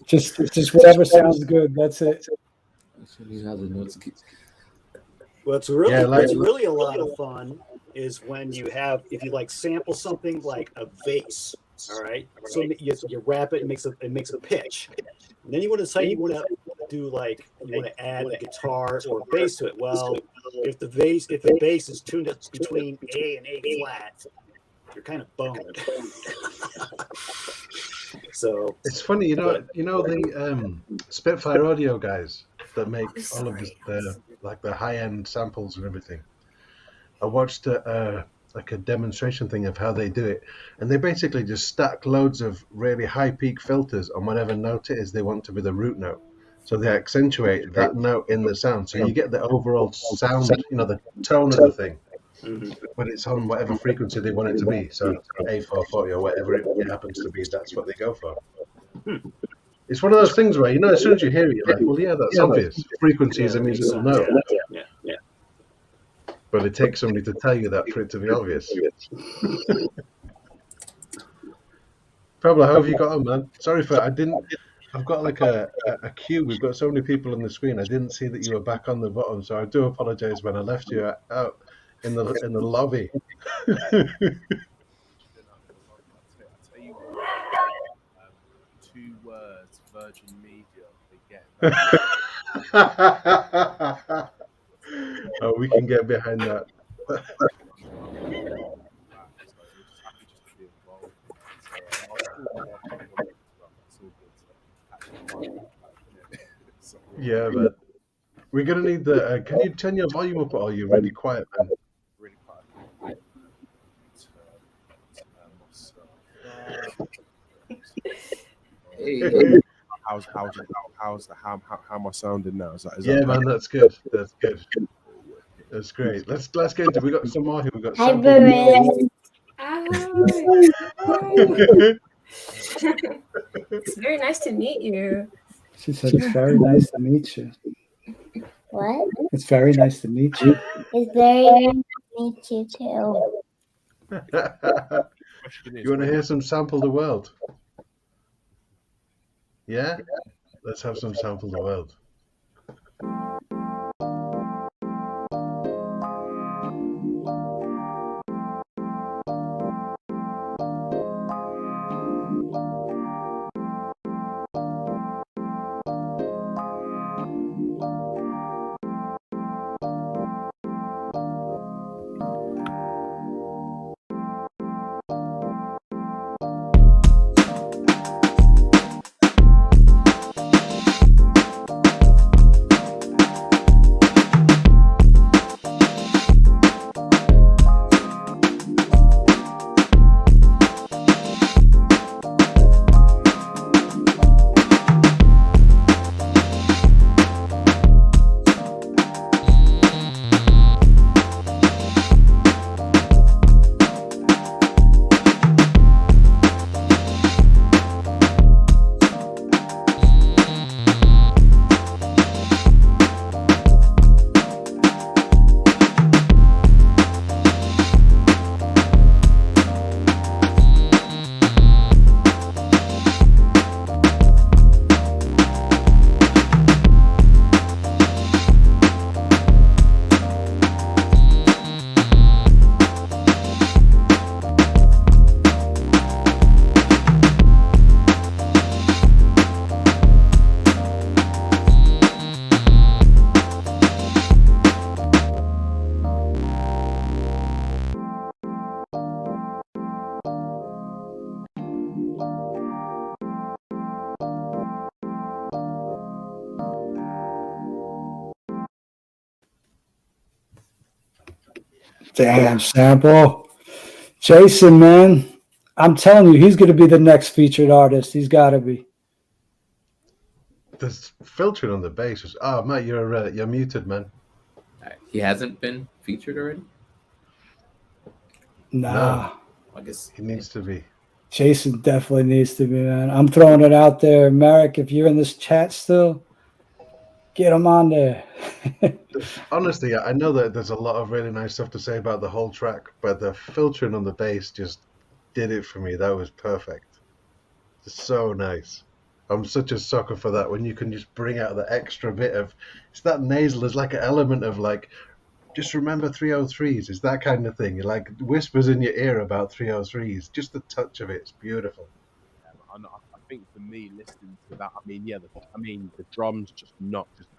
just whatever sounds good. That's it. What's really a lot of fun is when if you like sample something like a vase, all right. So you wrap it, it makes a pitch, and then you want to say you want to do like you want to add a guitar or a bass to it. Well, if the bass is tuned up between A and A flat, you're kind of boned. So it's funny, the Spitfire Audio guys that make all of the high end samples and everything. I watched a demonstration thing of how they do it, and they basically just stack loads of really high peak filters on whatever note it is they want to be the root note. So they accentuate that note in the sound, so you get the overall sound, the tone of the thing. But it's on whatever frequency they want it to be. So A440 or whatever it happens to be, that's what they go for. It's one of those things where, as soon as you hear it, you're like, well, yeah, that's obvious. Frequency is a musical note. Yeah. But it takes somebody to tell you that for it to be obvious. Pablo, how have you got on, man? Sorry I've got like a queue. We've got so many people on the screen. I didn't see that you were back on the bottom, so I do apologize when I left you out in the lobby. I tell you what, 2 words, Virgin Media, forget. Oh, we can get behind that. Yeah, but we're gonna need the. Can you turn your volume up, or are you really quiet, man? Really quiet. Turn myself Hey, how am I sounding now? Is Yeah, that man, better? that's good. That's good. That's great. Let's get into. We got some more here. We got Hi, sample. Baron. It's very nice to meet you. She said it's very nice to meet you. What? It's very nice to meet you. It's very nice to meet you too. Question is, You want to hear some sample the world? Yeah. Let's have some sample the world. Damn, sample. Jason, man, I'm telling you, he's going to be the next featured artist. He's got to be. There's filtering on the bass. Oh, Matt, you're muted, man. he hasn't been featured already. Nah, I guess He needs to be. Jason definitely needs to be, man. I'm throwing it out there. Merrick, if you're in this chat still, get him on there. Honestly, I know that there's a lot of really nice stuff to say about the whole track, but the filtering on the bass just did it for me. That was perfect. It's so nice. I'm such a sucker for that when you can just bring out the extra bit of. It's that nasal. There's like an element of like, just remember 303s. It's that kind of thing. It like whispers in your ear about 303s. Just the touch of it. It's beautiful. I think for me, listening to that, the drums just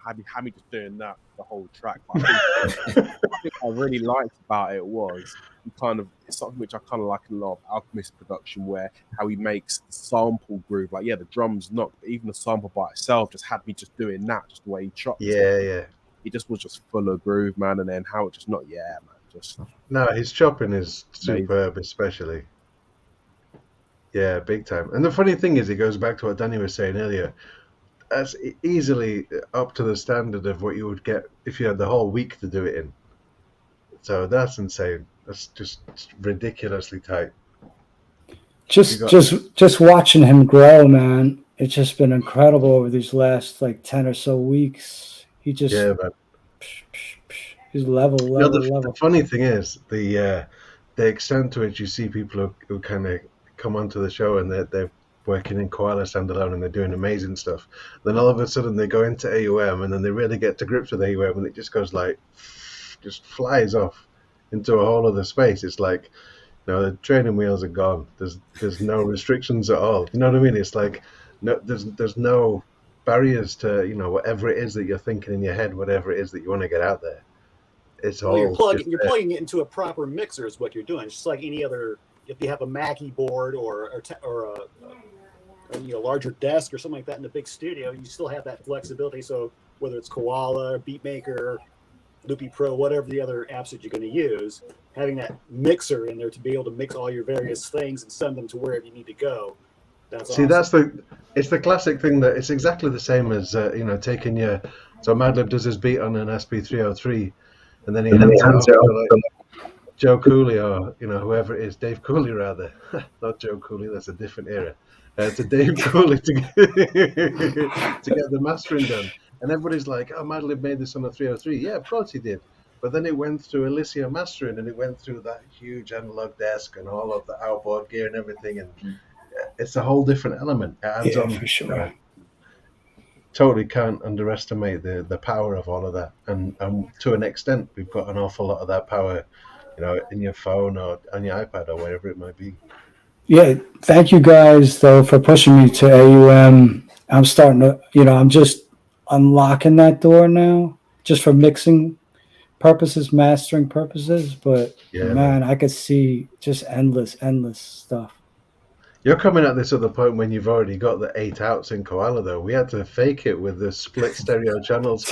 had me just doing that the whole track. But I think I really liked about it was it's something which I kind of like in a lot of Alchemist production, where how he makes the sample groove, like the drums not, but even the sample by itself just had me just doing that, just the way he chopped. Yeah. He just was just full of groove, man, and then how it just not, man, just. No, his chopping is superb, especially. Yeah, big time. And the funny thing is, it goes back to what Danny was saying earlier. That's easily up to the standard of what you would get if you had the whole week to do it in. So that's insane. That's just ridiculously tight. Just watching him grow, man. It's just been incredible over these last like 10 or so weeks. He just he's level. The funny thing is the extent to which you see people who kind of come onto the show and they're working in Koala standalone and they're doing amazing stuff. Then all of a sudden they go into AUM and then they really get to grips with AUM and it just goes like, just flies off into a whole other space. It's like, the training wheels are gone. There's no restrictions at all. You know what I mean? It's like there's no barriers to whatever it is that you're thinking in your head, whatever it is that you want to get out there. It's all you're plugging it into a proper mixer is what you're doing. It's just like any other. If you have a Mackie board or a larger desk or something like that in the big studio, you still have that flexibility. So whether it's Koala, Beatmaker, Loopy Pro, whatever the other apps that you're going to use, having that mixer in there to be able to mix all your various things and send them to wherever you need to go. That's awesome. It's the classic thing that it's exactly the same as taking so Madlib does his beat on an SP303, and then he hands it off to like Joe Cooley or whoever it is, Dave Cooley rather, not Joe Cooley, that's a different era. To Dave Cooley to get the mastering done, and everybody's like, "Oh, Madlib made this on a 303." Yeah, of course he did. But then it went through Alicia mastering, and it went through that huge analog desk and all of the outboard gear and everything, and it's a whole different element. It adds on for sure. Totally can't underestimate the power of all of that, and to an extent, we've got an awful lot of that power, in your phone or on your iPad or wherever it might be. Yeah, thank you guys though for pushing me to AUM. I'm starting to, I'm just unlocking that door now, just for mixing purposes, mastering purposes. But man, I could see just endless stuff. You're coming at this at the point when you've already got the 8 outs in Koala, though. We had to fake it with the split stereo channels.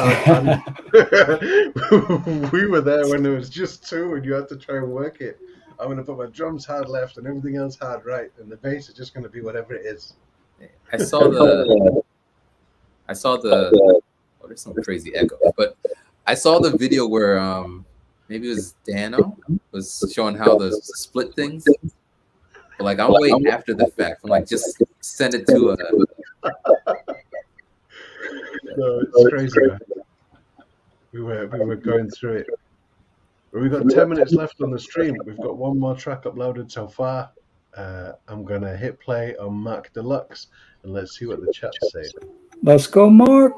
We were there when there was just 2, and you had to try and work it. I'm going to put my drums hard left and everything else hard right, and the bass is just going to be whatever it is. I saw the. Oh, there's some crazy echo, but I saw the video where maybe it was Dano was showing how the split things. But like I'm waiting after the fact. I'm like, just send it to No, it's crazy. Man. We were going through it. We've got 10 minutes left on the stream. We've got one more track uploaded so far. I'm gonna hit play on Mark Deluxe and let's see what the chat's saying. Let's go, Mark.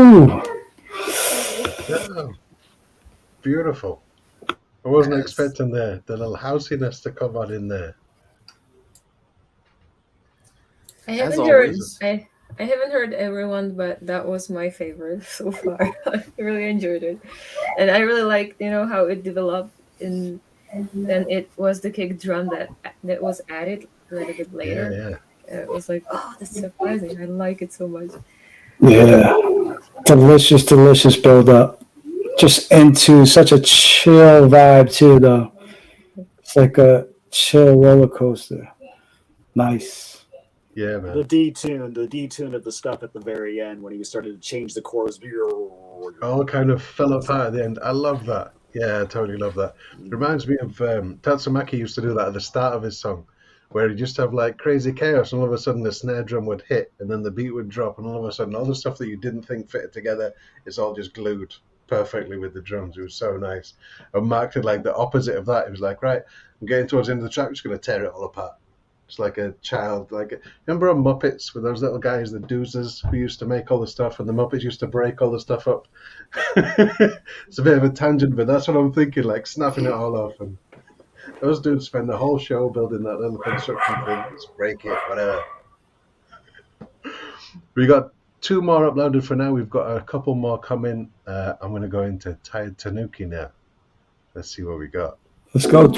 Oh, beautiful. I wasn't expecting the little housiness to come on in there. I haven't heard everyone, but that was my favorite so far. I really enjoyed it, and I really liked how it developed. And then it was the kick drum that was added a little bit later. Yeah. It was like, oh, that's surprising. I like it so much. Yeah, delicious build up. Just into such a chill vibe too, though. It's like a chill roller coaster. Nice. Yeah, man. The detune of the stuff at the very end when he started to change the chorus. All kind of fell apart at the end. I love that. Yeah, I totally love that. Reminds me of Tatsumaki used to do that at the start of his song, where he just have like crazy chaos, and all of a sudden the snare drum would hit, and then the beat would drop, and all of a sudden all the stuff that you didn't think fitted together is all just glued perfectly with the drums. It was so nice. And Mark did like the opposite of that. He was like, right, I'm getting towards the end of the track, I'm just going to tear it all apart. It's like a child, like remember on Muppets with those little guys, the doozers, who used to make all the stuff, and the Muppets used to break all the stuff up. It's a bit of a tangent, but that's what I'm thinking, like snapping it all off. And those dudes spend the whole show building that little construction thing. Just break it, whatever. We got 2 more uploaded for now. We've got a couple more coming. I'm going to go into Tired Tanuki now. Let's see what we got. Let's go.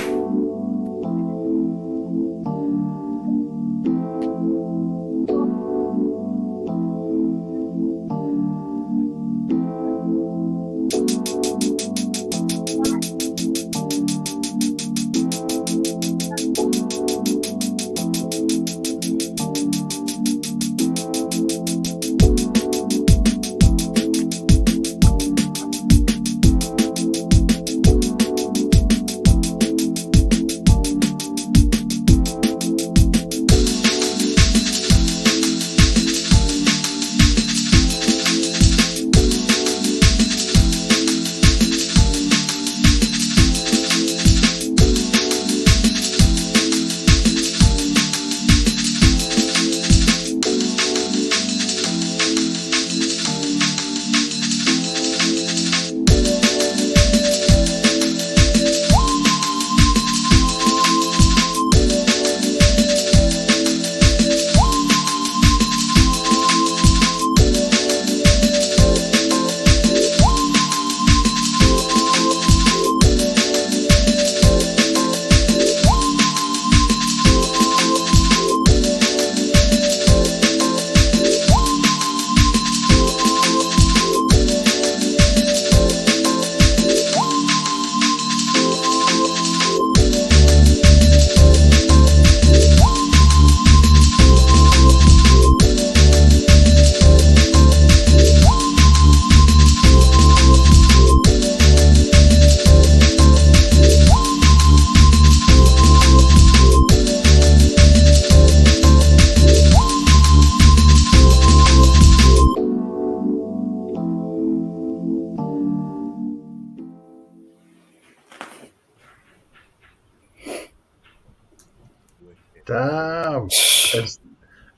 Damn.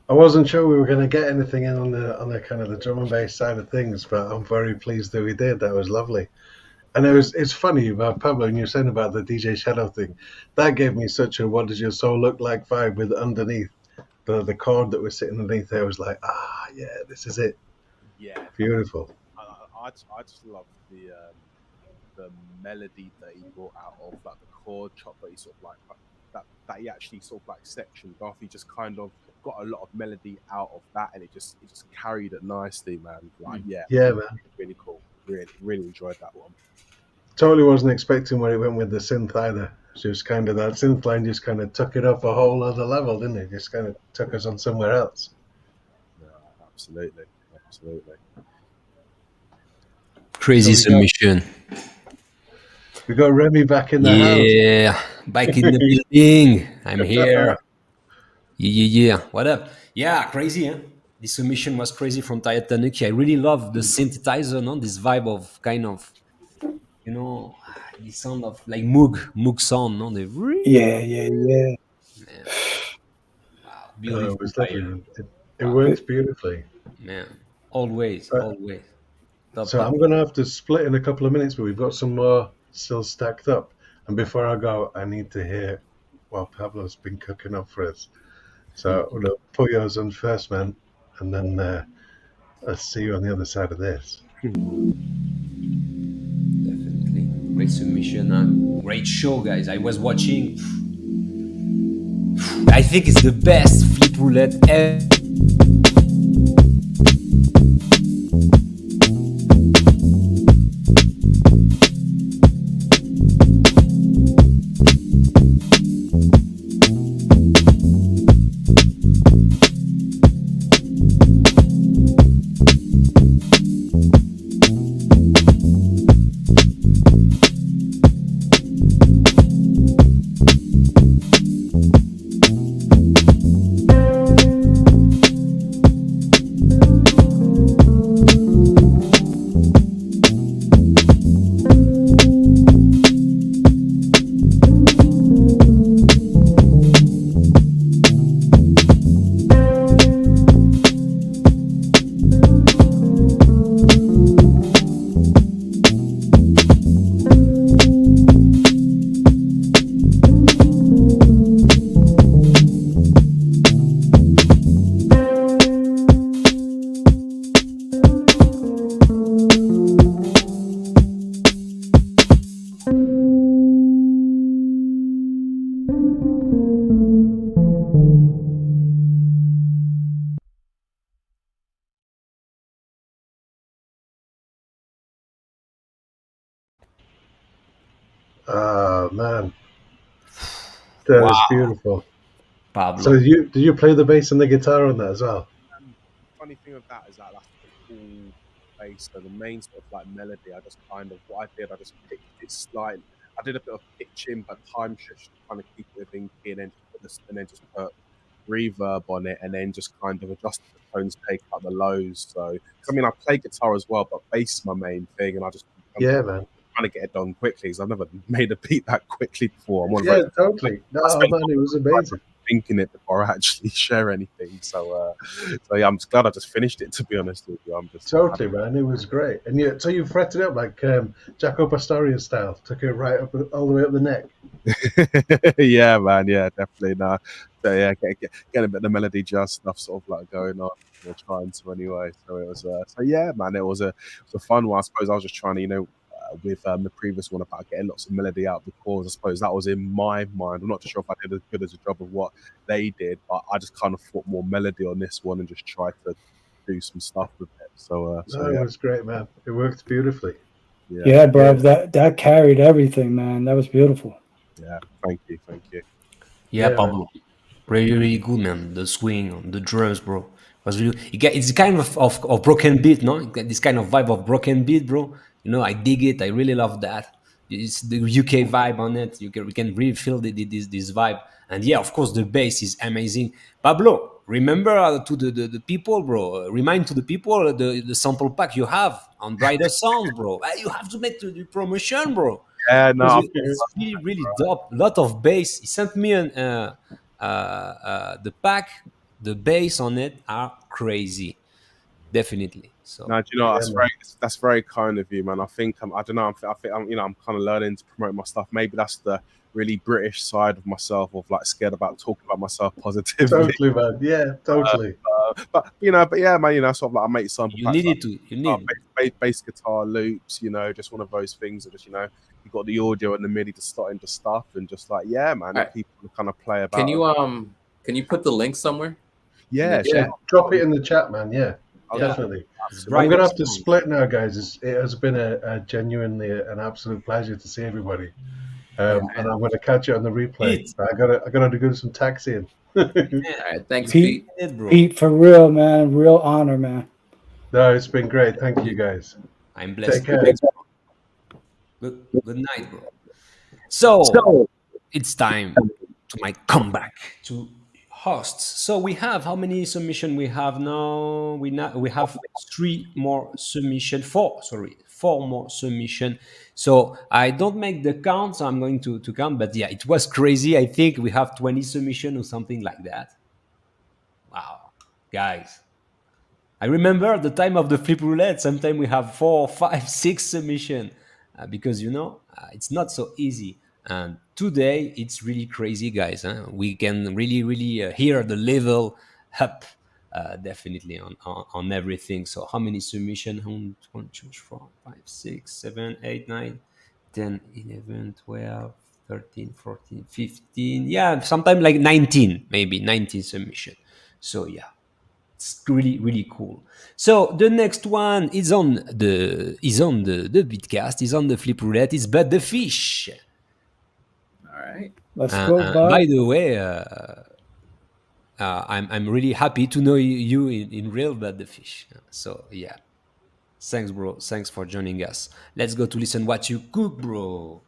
I wasn't sure we were going to get anything in on the kind of the drum and bass side of things, but I'm very pleased that we did. That was lovely. And it's funny about Pablo, and you're saying about the DJ Shadow thing. That gave me such a "What does your soul look like" vibe with underneath the chord that was sitting underneath there. Was like, yeah, this is it. Yeah, Beautiful. I just love the melody that he brought out of like the chord chop that he sort of like that he actually sort of like sectioned off. He just kind of got a lot of melody out of that, and it just carried it nicely, man. Like Yeah, man. Really cool. Really enjoyed that one. Totally wasn't expecting where he went with the synth either. Just kind of that synth line just kind of took it up a whole other level, didn't it? Just kind of took us on somewhere else. Yeah, absolutely. Crazy submission. We got Remy back in the house. Yeah, back in the building. I'm here. Yeah. What up? Yeah, crazy, huh? The submission was crazy from Tired Tanuki. I really love the synthesizer, no? This vibe of kind of, the sound of like Moog sound, no? Yeah. Man. Wow, beautiful. It was lovely. It worked beautifully. Man, always. So I'm going to have to split in a couple of minutes, but we've got some more still stacked up. And before I go, I need to hear what Pablo's been cooking up for us. So we'll put yours on first, man, and then let's see you on the other side of this. Definitely. Great submission. Great show, guys. I was watching. I think it's the best flip roulette ever. Oh man, that was beautiful. Pablo. So did you play the bass and the guitar on that as well? Funny thing with that is that that's the cool bass. So the main sort of like melody, I just kind of what I did, I just pitched it slightly. I did a bit of pitching, but time shift to kind of keep it within key, and then just put this, and then just put reverb on it, and then just kind of adjust the tones, take out the lows. So, 'cause I mean, I play guitar as well, but bass is my main thing, and I'm Yeah, man. trying to get it done quickly because I've never made a beat that quickly before. I'm one of Yeah, those- totally. No, I spent man, it was amazing. thinking it before I actually share anything. So yeah, I'm just glad I just finished it. To be honest with you, I'm just Totally, man. It was great. And so you fretted it up like Jaco Pastorius style, took it right up all the way up the neck. yeah, man. Yeah, definitely. No, so yeah, get a bit of the melody jazz stuff sort of like going on. We're trying to anyway. So it was. So yeah, man. It was a fun one. I suppose I was just trying to, with the previous one about getting lots of melody out of the chords. I suppose that was in my mind. I'm not too sure if I did as good as a job of what they did, but I just kind of thought more melody on this one and just tried to do some stuff with it. So No, it was great, man. It worked beautifully. Yeah, bro. That carried everything, man. That was beautiful. Yeah, thank you. Yeah, Yeah, Pablo. Really, really good, man. The swing, the drums, bro. Was really, it's kind of broken beat, no? You get this kind of vibe of broken beat, bro. I dig it. I really love that. It's the UK vibe on it. We can really feel this vibe. And yeah, of course, the bass is amazing. Pablo, remember to the people, bro. Remind to the people the sample pack you have on Brighter Sounds, bro. You have to make the promotion, bro. Yeah, no, It's really, really dope. A lot of bass. He sent me the pack. The bass on it are crazy, definitely. So no, do you know that's very kind of you, man. I think I don't know. I think I'm kind of learning to promote my stuff. Maybe that's the really British side of myself, of like scared about talking about myself positively. Totally, man. Yeah, totally. But yeah, man. Sort of like I make some. You need it to. You need bass guitar loops. Just one of those things that just you got the audio and the MIDI to start into stuff, and just like man, Right. people kind of play about. Can you put the link somewhere? Yeah, Yeah, drop it in the chat, man. Yeah, definitely. I'm gonna have to split now, guys. It has been a genuinely an absolute pleasure to see everybody, and I'm gonna catch you on the replay. I gotta do some taxiing. All right, thanks, Pete. Pete. Pete, for real, man. Real honor, man. No, it's been great. Thank you, guys. I'm blessed. Take care. Good night, bro. So it's time to my comeback to hosts. So we have how many submission we have now? We have four more submission. So I don't make the count, so I'm going to count. But yeah, it was crazy. I think we have 20 submission or something like that. Wow, guys. I remember the time of the flip roulette. Sometimes we have 4, 5, 6 submission because it's not so easy. And today it's really crazy, guys. We can really hear the level up, definitely on everything. So how many submission? 1, 2, 3, 4, 5, 6, 7, 8, 9, 10, 11, 12, 13, 14, 15. Yeah, sometimes like 19, maybe 19 submission. So yeah. It's really cool. So the next one is on the Bitcast, is on the Flip Roulette. It's But the Fish. All right. Let's go, Bud. By the way, I'm really happy to know you in real, But the Fish. So yeah, thanks, bro. Thanks for joining us. Let's go to listen what you cook, bro.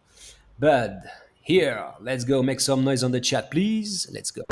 Bud, here, let's go. Make some noise on the chat, please. Let's go.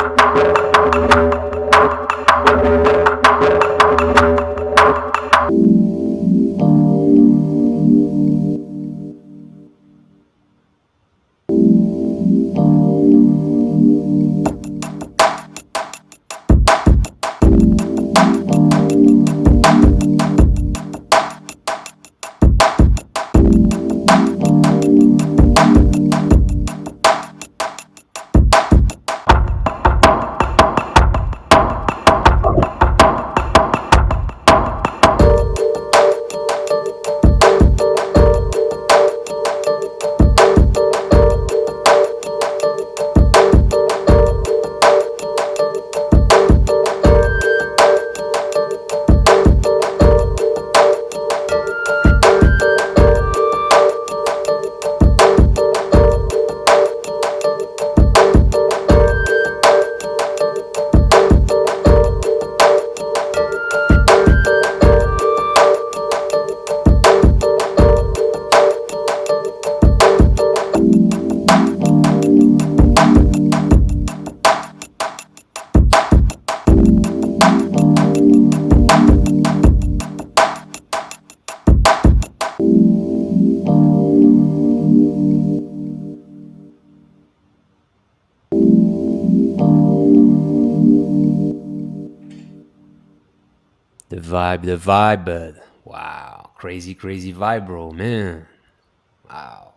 The vibe, bud. Wow, crazy vibe, bro, man. Wow,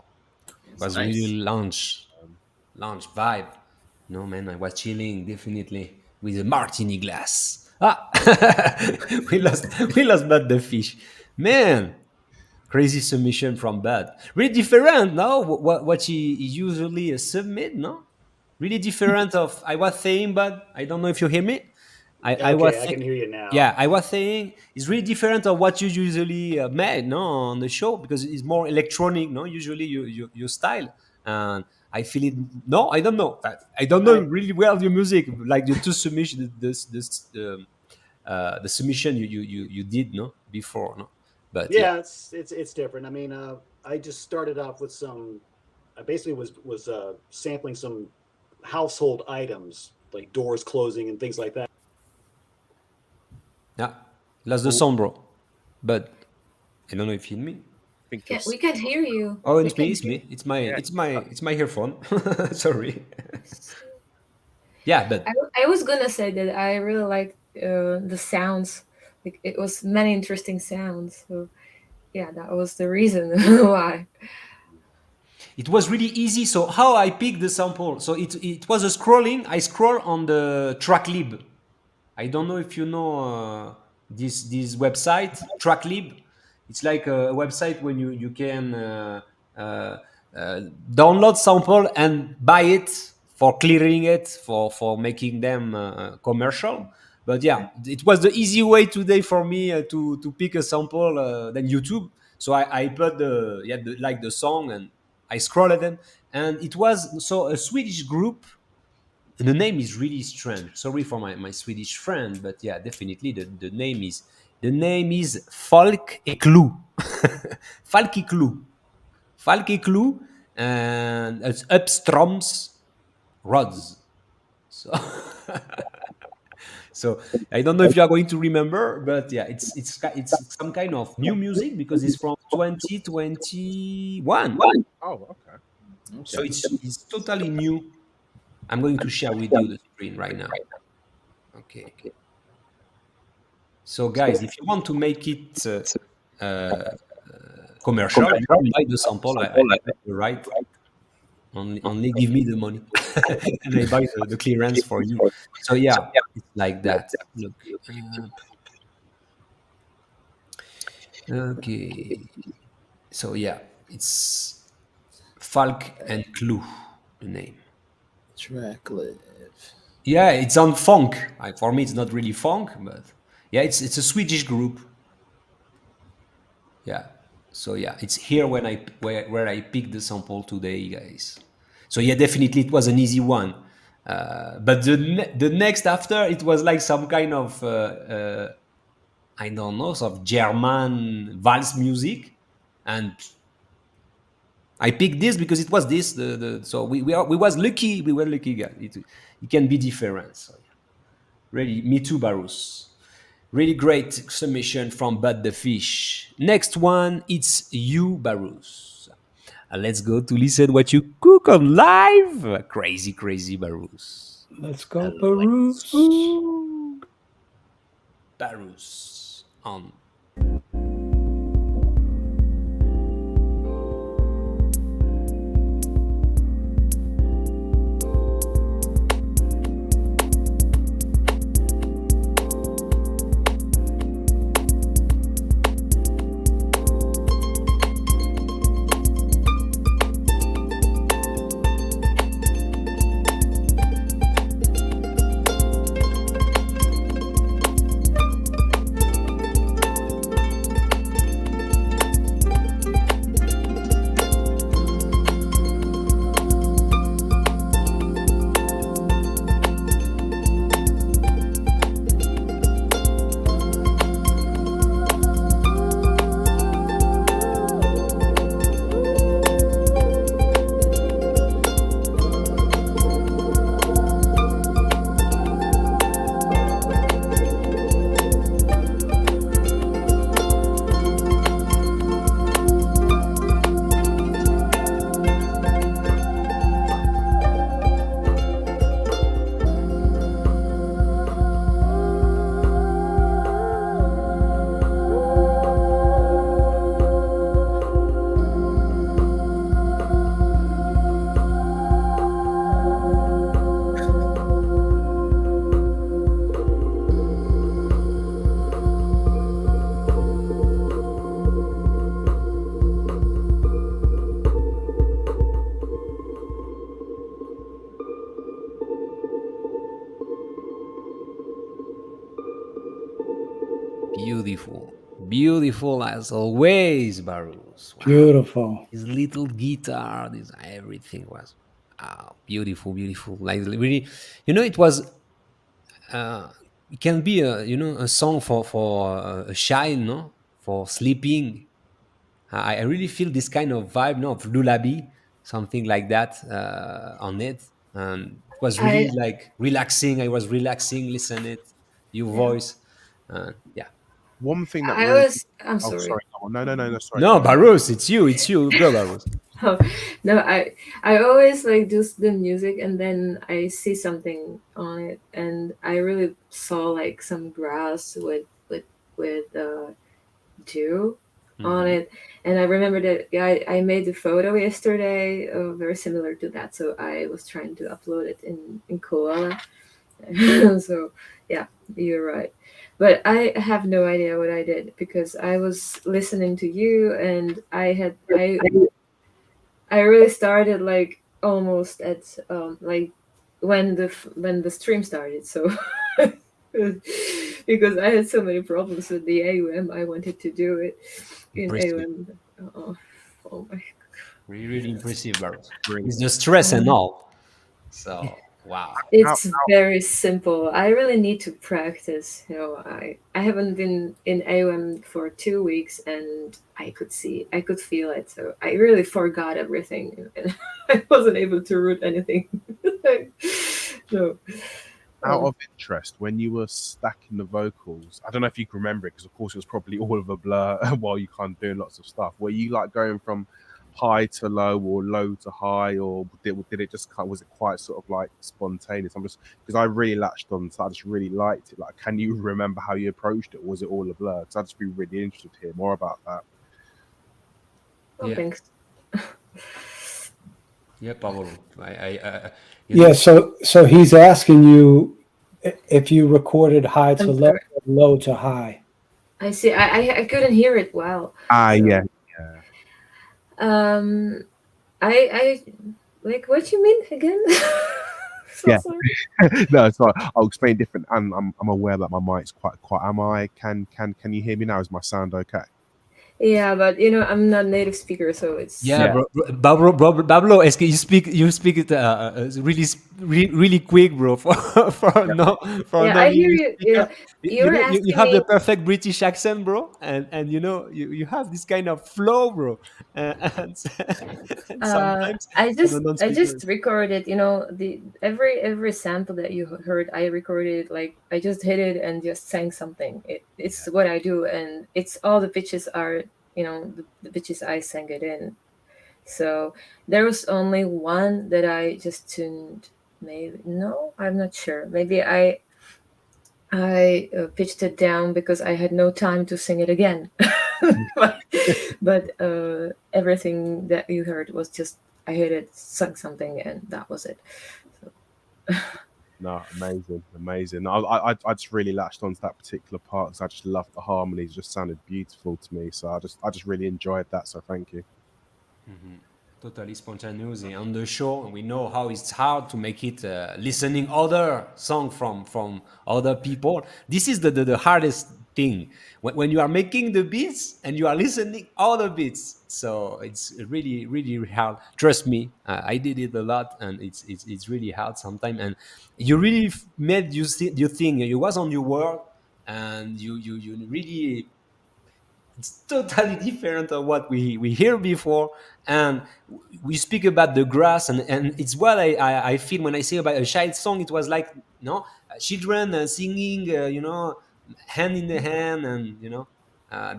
it was nice. really launch vibe. No, man, I was chilling definitely with a martini glass. Ah, we lost Bud the fish, man. Crazy submission from Bud. Really different, no? What he usually submit, no? Really different of I was saying, but I don't know if you hear me. I was Okay, I saying, can hear you now. yeah, I was saying it's really different of what you usually made, no, on the show because it's more electronic, no. Usually your style, and I feel it. No, I don't know. I don't know really well your music, like the two submission, the submission you did, no, before, no. But yeah, Yeah, it's different. I mean, I just started off with some. I basically was sampling some household items like doors closing and things like that. yeah, lost the sound, bro. But I don't know if you hear me. Yeah, we can hear you. Oh, We it's me. can It's hear. me. It's my earphone. Sorry. Yeah, but I was gonna say that I really like the sounds. Like it was many interesting sounds. So yeah, that was the reason why. it was really easy. So how I picked the sample? So it was a scrolling. I scroll on the tracklib. I don't know if you know this website, Tracklib. It's like a website when you can uh, download sample and buy it for clearing it for making them commercial. But yeah, it was the easy way today for me to pick a sample than YouTube. So I put the song and I scrolled them, and it was so a Swedish group. The name is really strange. Sorry for my Swedish friend, but yeah, definitely the name is Falk Eklu. Falk Eklu. Falk Eklu, and it's Upstroms Rods. So so I don't know if you are going to remember, but yeah, it's some kind of new music because it's from 2021. Oh, okay. So it's totally new. I'm going to share with you the screen right now. Okay. So, guys, if you want to make it commercial, you can buy the sample. I right. Only give me the money, and I buy the clearance for you. So yeah, it's like that. Look. Okay. So yeah, it's Falk and Clue, the name. Tracklive. Yeah, it's on funk. Like for me, it's not really funk, but yeah, it's a Swedish group. Yeah. So yeah, it's here when where I picked the sample today, guys. So yeah, definitely it was an easy one. But the next after it was like some kind of I don't know, sort of German valse music, and I picked this because it was this. So we was lucky. We were lucky, guys. It can be different. So yeah. Really, me too, Barus. Really great submission from Bud the Fish. Next one, it's you, Barus. Let's go to listen what you cook on live. Crazy, Barus. Let's go, Barus. Barus on. Beautiful. Beautiful as always, Barus. Wow. Beautiful. His little guitar, this everything was beautiful, beautiful. Like really, it was uh, it can be a song for a child, no, for sleeping. I really feel this kind of vibe, no, of lullaby, something like that on it, and it was really I like relaxing. I was relaxing, listen it, your yeah. voice, yeah. One thing that I really. was. I'm Oh, sorry. sorry. Go on. No. Sorry. No, Go on. Barus, it's you, go Barus. Oh, no, I always like do the music and then I see something on it and I really saw like some grass with dew on Mhm. it and I remember that I made the photo yesterday very similar to that, so I was trying to upload it in Koala. So yeah, you're right, but I have no idea what I did because I was listening to you and I really started like almost at like when the stream started. So because I had so many problems with the AUM, I wanted to do it in Impressive, AUM. Oh, oh my really, really impressive, Barus. It's Brilliant. the stress and God. all. So wow. How, It's very simple. I really need to practice. I haven't been in AOM for 2 weeks, and I could feel it. So I really forgot everything, and I wasn't able to root anything. No. out Oh, of interest, when you were stacking the vocals, I don't know if you can remember it because, of course, it was probably all of a blur while you can't do lots of stuff. Were you like going from high to low or low to high, or did it just was it quite sort of like spontaneous? I'm just because I really latched on, so I just really liked it. Like, can you remember how you approached it? Or was it all a blur? Because I'd just be really interested to hear more about that. well, Yeah, thanks. yeah, Pablo. Yeah, so he's asking you if you recorded high to I'm low, sorry. or low to high. I see. I couldn't hear it well. Ah, So yeah. um, I like what you mean again? So Yeah. sorry. No, it's fine. I'll explain different. And I'm aware that my mic's quite quiet. Am I? Can you hear me now? Is my sound okay? Yeah, but I'm not a native speaker, so it's Yeah, Yeah. Pablo, es que you speak it really quick, bro. For Yeah. no for a yeah. I hear non-English you. speaker, You were you asking have the me. perfect British accent, bro, and you have this kind of flow, bro, and, and sometimes I for the just I non-speaker, just recorded. The every sample that you heard, I recorded. Like I just hit it and just sang something. It's what I do, and it's all the pitches are the pitches I sang it in. So there was only one that I just tuned. Maybe no, I'm not sure. Maybe I pitched it down because I had no time to sing it again. but everything that you heard was just I hit it, sung something, and that was it. So, No, amazing. I just really latched onto that particular part because I just loved the harmonies. It just sounded beautiful to me. So I just really enjoyed that. So thank you. totally spontaneous on the show. We know how it's hard to make it listening other song from other people. This is the hardest thing when you are making the beats and you are listening other beats. So it's really really hard. Trust me, I did it a lot, and it's really hard sometimes. And you really made you think you was on your world, and you really it's totally different of what we hear before, and we speak about the grass, and it's what I feel when I say about a child song. It was like children singing, hand in the hand, and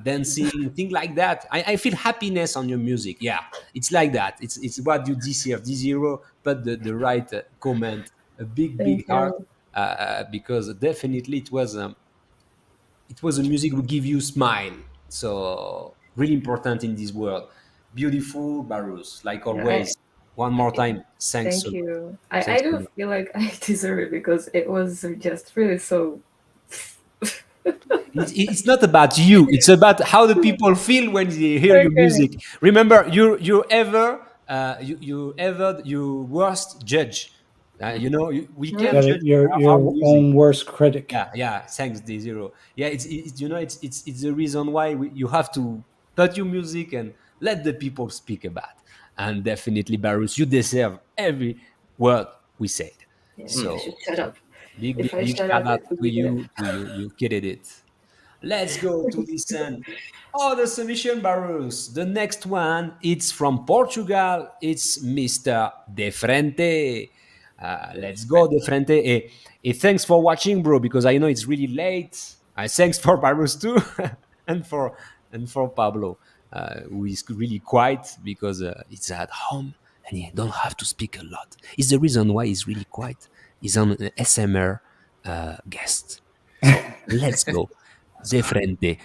dancing, things like that. I feel happiness on your music. Yeah, it's like that. It's what you deserve. D0, but the right comment, a big thank heart, you. because definitely it was a music will give you smile. So really important in this world. Beautiful, Barus, like Yeah, I, always. One more time, thanks thank so much. you. I Thanks so don't much. feel like I deserve it because it was just really so. It's not about you. It's about how the people feel when they hear your Okay. music. Remember, you ever you worst judge. We You can't gotta, judge your our music. own worst critic. Yeah. Thanks, D0. Yeah, it's the reason why you have to put your music and let the people speak about. And definitely, Barus, you deserve every word we said. Yeah, I should So shut up. big If I shut shout up, out it would to be good. you, You killed it. Let's go to listen. Oh, the submission, Barus. The next one, it's from Portugal. It's Mr. De Frente. Let's go, De Frente. Thanks for watching, bro, because I know it's really late. Thanks for Barus too, and for Pablo, who is really quiet because it's at home and he don't have to speak a lot. It's the reason why he's really quiet. He's on an SMR guest. So let's go. De frente.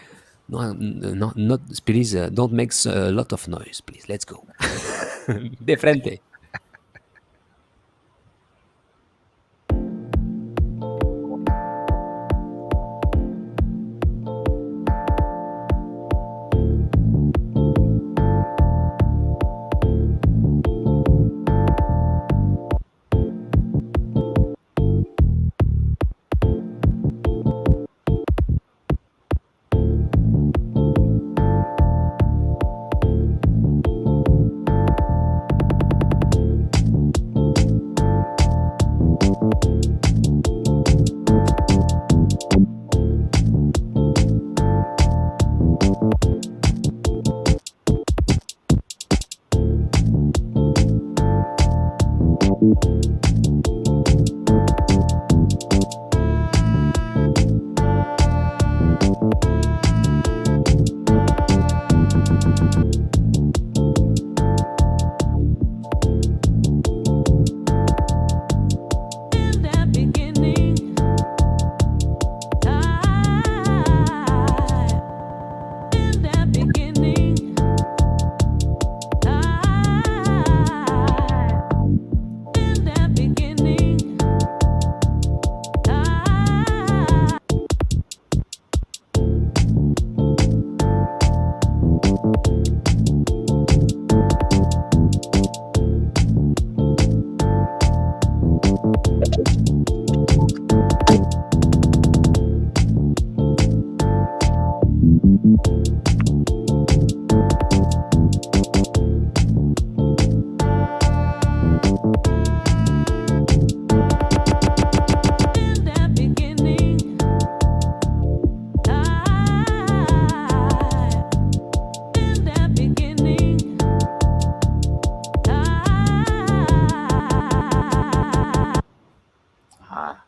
No, no, not please. Don't make a lot of noise, please. Let's go. De frente.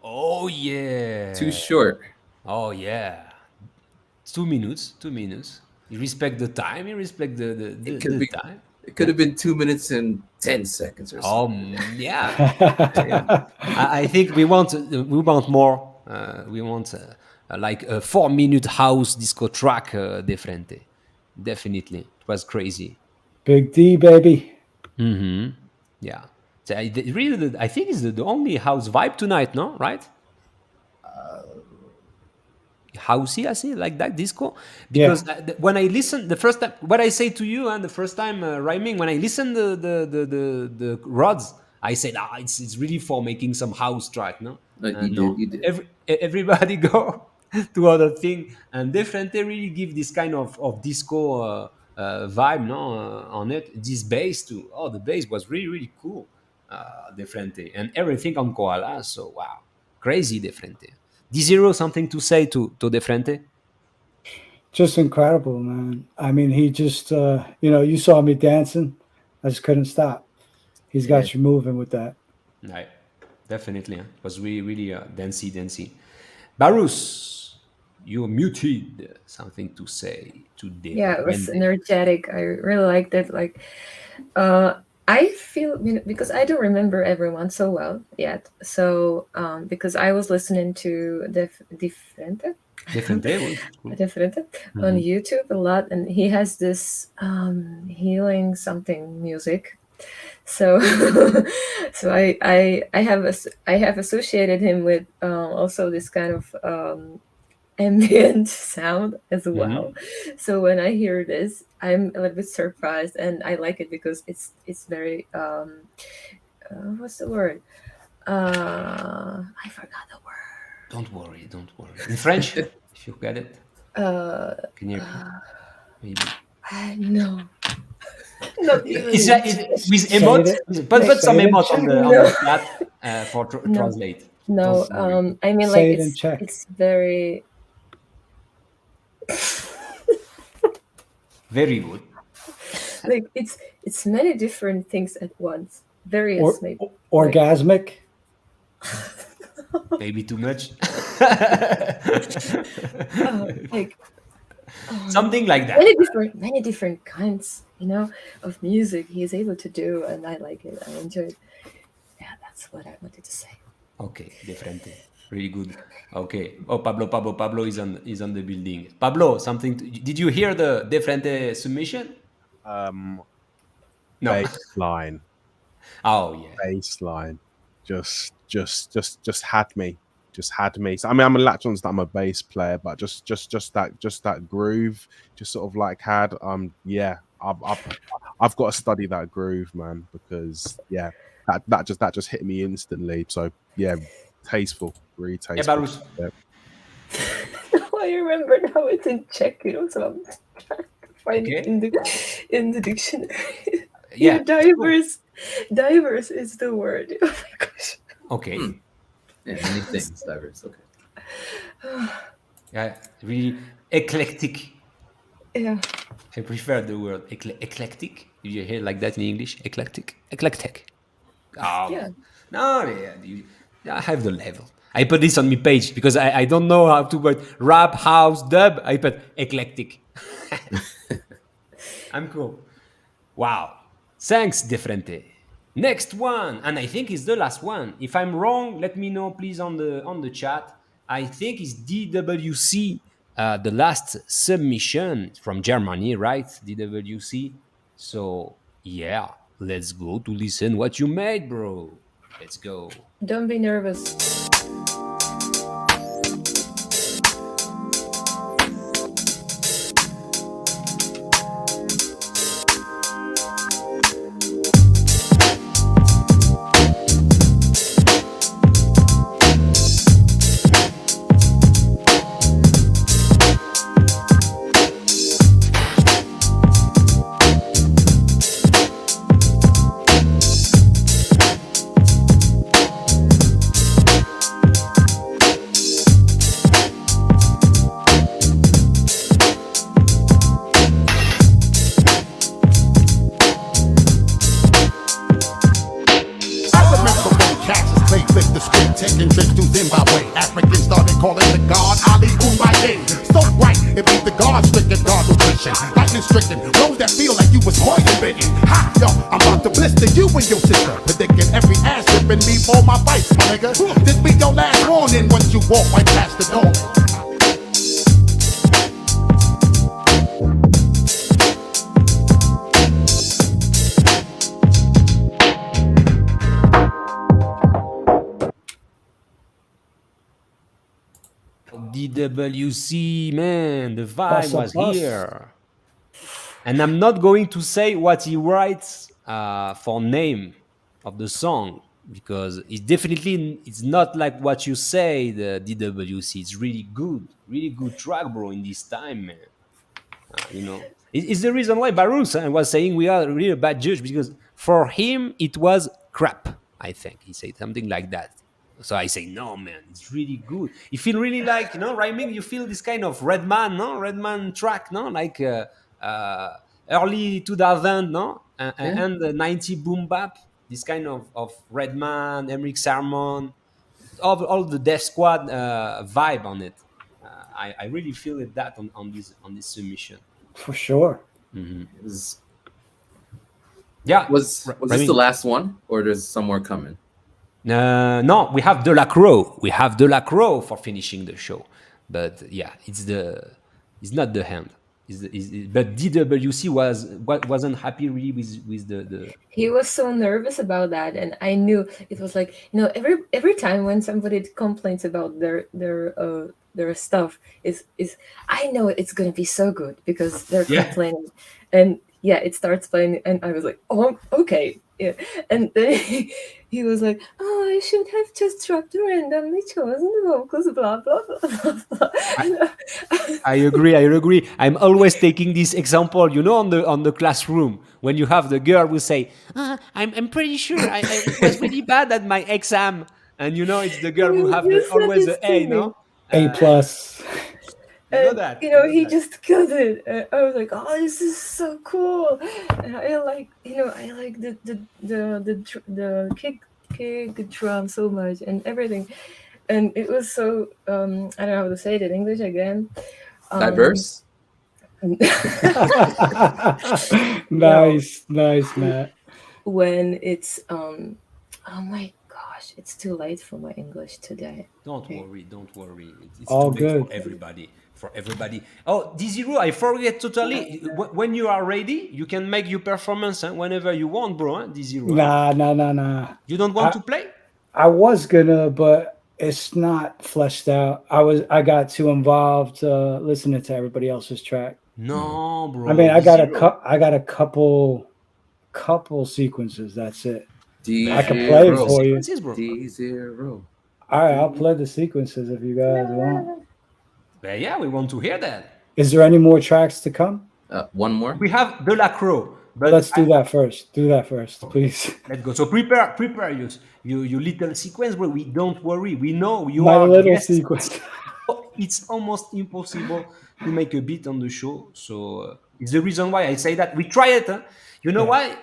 Oh yeah. Too short. Oh yeah. 2 minutes. 2 minutes. You respect the time. You respect the time. It could have been 2 minutes and 10 seconds or something. Yeah. I think we want more. We want like a 4-minute house disco track, De Frente. Definitely, it was crazy. Big D, baby. Yeah. So really, I think it's the only house vibe tonight, no? Right? Housey, I see, like that disco. Because when I listen the first time, what I say to you, and the first time rhyming, when I listen the rods, I said, it's really for making some house track, no? You did. Everybody go to other thing, and different. They really give this kind of disco vibe, no, on it. This bass too. Oh, the bass was really cool, different, and everything on Koala. So wow, crazy different. D0, something to say to De Frente? Just incredible, man. I mean, he just, you saw me dancing. I just couldn't stop. He's got you moving with that. Right. Definitely. It was really dancey. Barus, you're muted. Something to say to De Yeah, it was Frente. energetic. I really liked it. Like, I feel, because I don't remember everyone so well yet. So, because I was listening to Differente on YouTube a lot, and he has this healing something music. So, so I have associated him with also this kind of ambient sound as well. So when I hear this, I'm a little bit surprised, and I like it because it's very what's the word? I forgot the word. Don't worry. In French, if you get it, Uh, can you maybe? no, not even. With Say emote. it. Put some Say it in emote Czech. on No, the chat for no, translate. no. Don't worry. I mean, like Say it in Czech. it's very. Very good. Like it's many different things at once. Various, Or, maybe. orgasmic. Maybe too much. Like something like that. many different kinds, of music he is able to do, and I like it. I enjoy it. Yeah, that's what I wanted to say. Okay, differente. Really good. Okay. Oh, Pablo is on the building. Pablo, did you hear the differente submission? No. Baseline. Oh yeah. Baseline. Just had me. Just had me. So, I mean, I'm a latch on that I'm a bass player, but just that groove, just sort of like had yeah. I've got to study that groove, man, because yeah, that just hit me instantly. So yeah, tasteful, really tasteful. Yeah, Barus. Yeah. I remember now it's in Czech, so I'm trying to find it in the dictionary. Yeah, diverse is the word. Oh my gosh. Okay. Yeah, many things diverse. Okay. Yeah, really eclectic. Yeah. I prefer the word eclectic. Did you hear like that in English? Eclectic. Yeah. No, yeah, I have the level. I put this on my page because I don't know how to write rap, house, dub. I put eclectic. I'm cool. Wow. Thanks, Differente. Next one, and I think it's the last one. If I'm wrong, let me know, please, on the chat. I think it's DWC, the last submission from Germany, right? DWC. So yeah, let's go to listen what you made, bro. Let's go. Don't be nervous. Taking trips to Zimbabwe, Africans started calling the god Ali Boumbaye. So right, it beat the God-stricken God nutrition. Lightning stricken, those that feel like you was poison bitten. Ha, yo, I'm about to blister you and your sister. Predicting every ass ripping me for my fights, my nigga. This be your last warning once you walk right past the door. DWC, man, the vibe was here. And I'm not going to say what he writes for name of the song, because it's not like what you say, the DWC. It's really good track, bro, in this time, man. It's the reason why Barus was saying we are really a bad judge, because for him it was crap. I think he said something like that. So I say, no, man, it's really good. You feel really like, rhyming. You feel this kind of Redman track, like early 2000, and the 90 boom bap. This kind of Redman, Emmerich Sermon, all the Death Squad vibe on it. I really feel it that on this submission. For sure. Mm-hmm. Was this the last one, or there's some more coming? No, we have Delacroix. We have Delacroix for finishing the show, but yeah, it's not the end. But DWC wasn't happy really with the. He was so nervous about that, and I knew it was like, every time when somebody complains about their stuff is I know it's gonna be so good because they're complaining, and yeah, it starts playing, and I was like, oh, okay, yeah. And then he was like, oh, I should have just dropped randomly chosen vocals, blah blah blah blah. I agree. I'm always taking this example, on the classroom when you have the girl who say, I'm pretty sure I was really bad at my exam, and it's the girl who have You said always this the to A, me. no? A plus. You know And that. he just killed it. I was like, oh, this is so cool. And I like the kick drum so much and everything. And it was so I don't know how to say it in English again. Diverse. Nice, Matt. When it's oh my gosh, it's too late for my English today. Don't worry. It's All too late good. for everybody. Oh, D0, I forget totally. When you are ready, you can make your performance whenever you want, bro. D0. Nah. You don't want to play? I was gonna, but it's not fleshed out. I got too involved listening to everybody else's track. No, bro. I mean, I got D0. a couple sequences. That's it. D0. I can play it for you. D0. All right, I'll play the sequences if you guys want. Yeah, we want to hear that. Is there any more tracks to come? One more. We have De La Croix. But let's do that first. Do that first, please. Let's go. So prepare you little sequence, bro. We don't worry. We know you My are little guests. sequence. It's almost impossible to make a beat on the show. So it's the reason why I say that. We try it. Huh? You know why?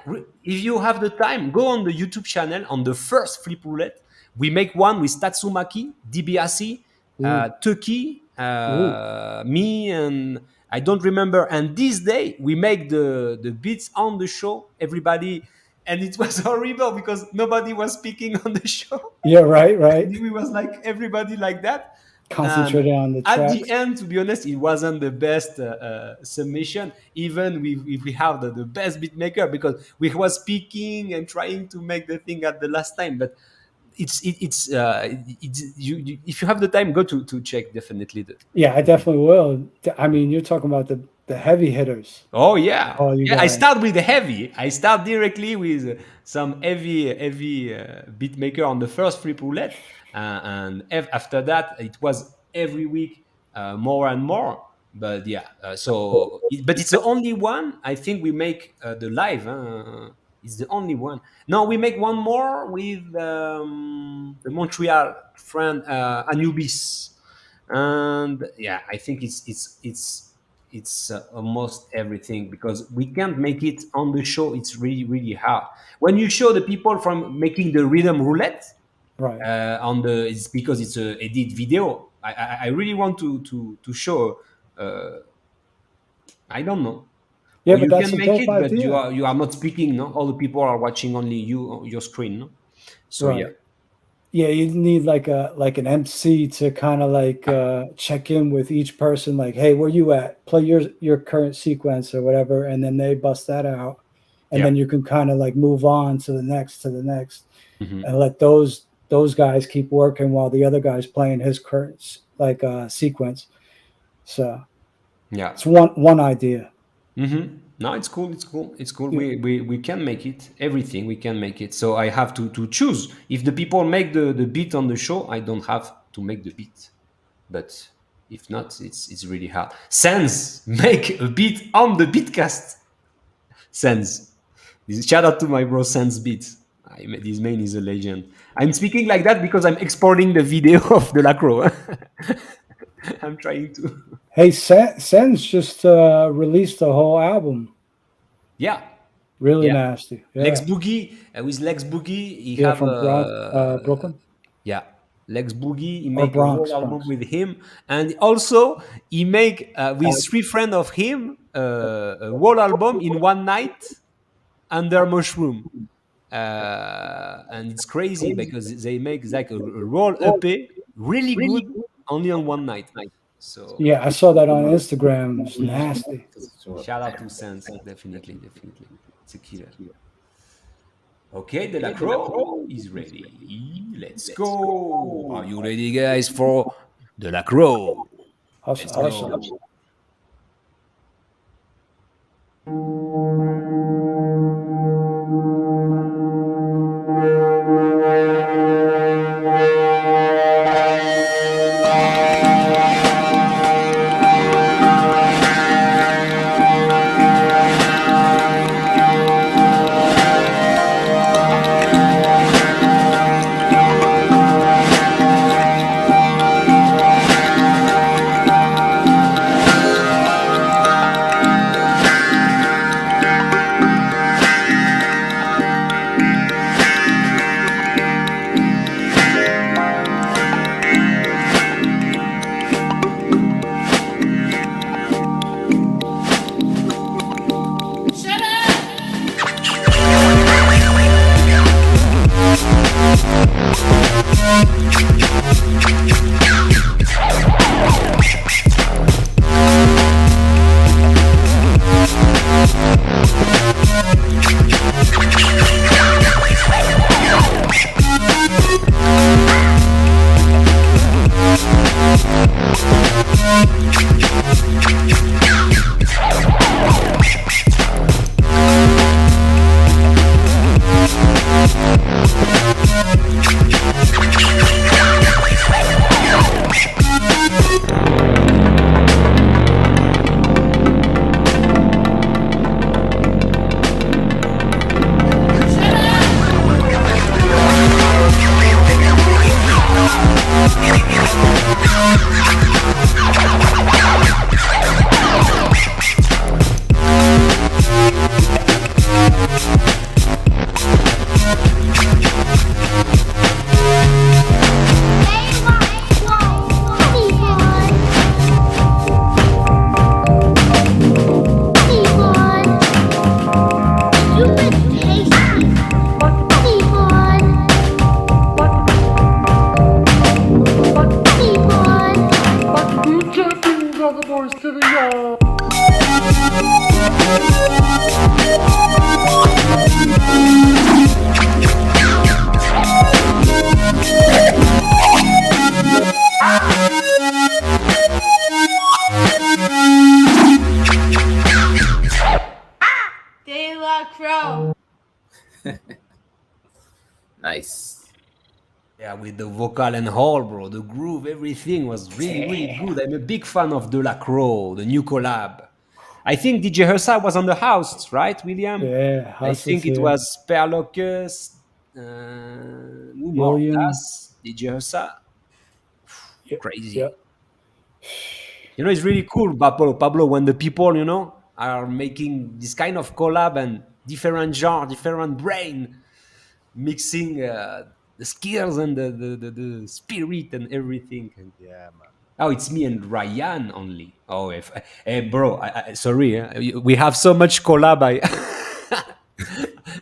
If you have the time, go on the YouTube channel on the first Flip Roulette. We make one with Tatsumaki, DiBiase, Tuki, me, and I don't remember. And this day we make the beats on the show. Everybody, and it was horrible because nobody was speaking on the show. Yeah, right. We was like everybody like that. Concentrating on the tracks. At the end, to be honest, it wasn't the best submission. Even if we have the best beat maker, because we was speaking and trying to make the thing at the last time, but. It's you if you have the time, go to check definitely. Yeah, I definitely will. I mean, you're talking about the heavy hitters. Oh yeah, I guys. start with the heavy. I start directly with some heavy beat maker on the first Flip Roulette, and after that it was every week more and more. But yeah, but it's the only one I think we make the live. It's the only one. No, we make one more with the Montreal friend Anubis, and yeah, I think it's almost everything because we can't make it on the show. It's really hard. When you show the people from making the rhythm roulette, right? It's because it's a edit video. I really want to show. I don't know. Yeah, but you that's can make it, idea. but you are not speaking. No, all the people are watching only your screen. No, so right. Yeah, you need like an MC to kind of like check in with each person. Like, hey, where you at? Play your current sequence or whatever, and then they bust that out, and then you can kind of like move on to the next, and let those guys keep working while the other guy's playing his current like sequence. So yeah, it's one idea. No, it's cool. Yeah. We can make it. Everything we can make it. So I have to choose. If the people make the beat on the show, I don't have to make the beat. But if not, it's really hard. Sans, make a beat on the beatcast. Sans. Shout out to my bro Sans Beats. His main is a legend. I'm speaking like that because I'm exporting the video of De La Croix. I'm trying to. Hey, Sens just released a whole album. Yeah. Really nasty. Yeah. Lex Boogie, with Lex Boogie, he have from Brooklyn. Yeah. Lex Boogie, he make a whole album with him. And also, he make, with 3 friends of him, a whole album in one night under Mushroom. And it's crazy because they make like a roll EP, really good, only on one night. So yeah, I saw that on Instagram. It's nasty. Shout out to Sense, definitely. It's a killer. Okay, De La Croix is ready. Let's go. Are you ready, guys, for De La Croix? Awesome. Cheers to the young. De La Crow. Nice. Yeah, with the vocal and all, bro, the groove, everything was really good. I'm a big fan of De La Crow, the new collab. I think DJ Hersa was on the house, right, William? Yeah, I Huss think is it here. was Perlocus, who more? William. Das, DJ Hersa. Yep, Crazy. yep. You know, it's really cool, Pablo, when the people, you know, are making this kind of collab and different genre, different brain, mixing the skills and the spirit and everything. And Yeah, man. oh, it's me and Ryan only. Oh, bro, sorry, we have so much collab.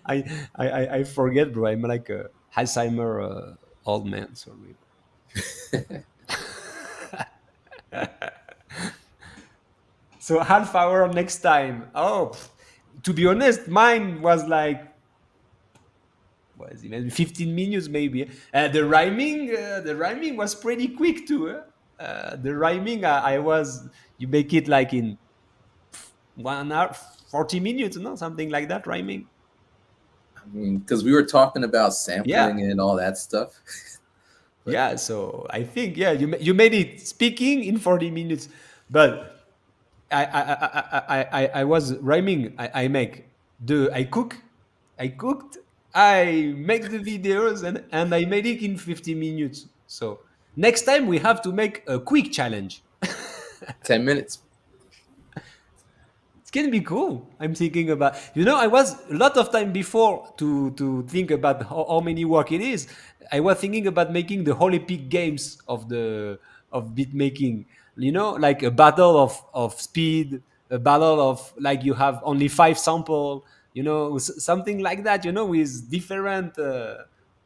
I forget, bro. I'm like a Alzheimer old man. Sorry. So half hour next time. Oh, to be honest, mine was like, what is it, maybe 15 minutes maybe. The rhyming was pretty quick too. The rhyming, you make it like in 1 hour, 40 minutes, no, something like that. Rhyming. I mean, because we were talking about Yeah. sampling and all that stuff. Yeah, so I think you made it speaking in 40 minutes, but I was rhyming. I cooked, I make the videos, and I made it in 50 minutes. So next time we have to make a quick challenge. 10 minutes. It's gonna be cool. I'm thinking about, I was a lot of time before to think about how many work it is. I was thinking about making the Olympic games of beat making. Like a battle of speed, a battle of like you have only 5 sample. Something like that. With different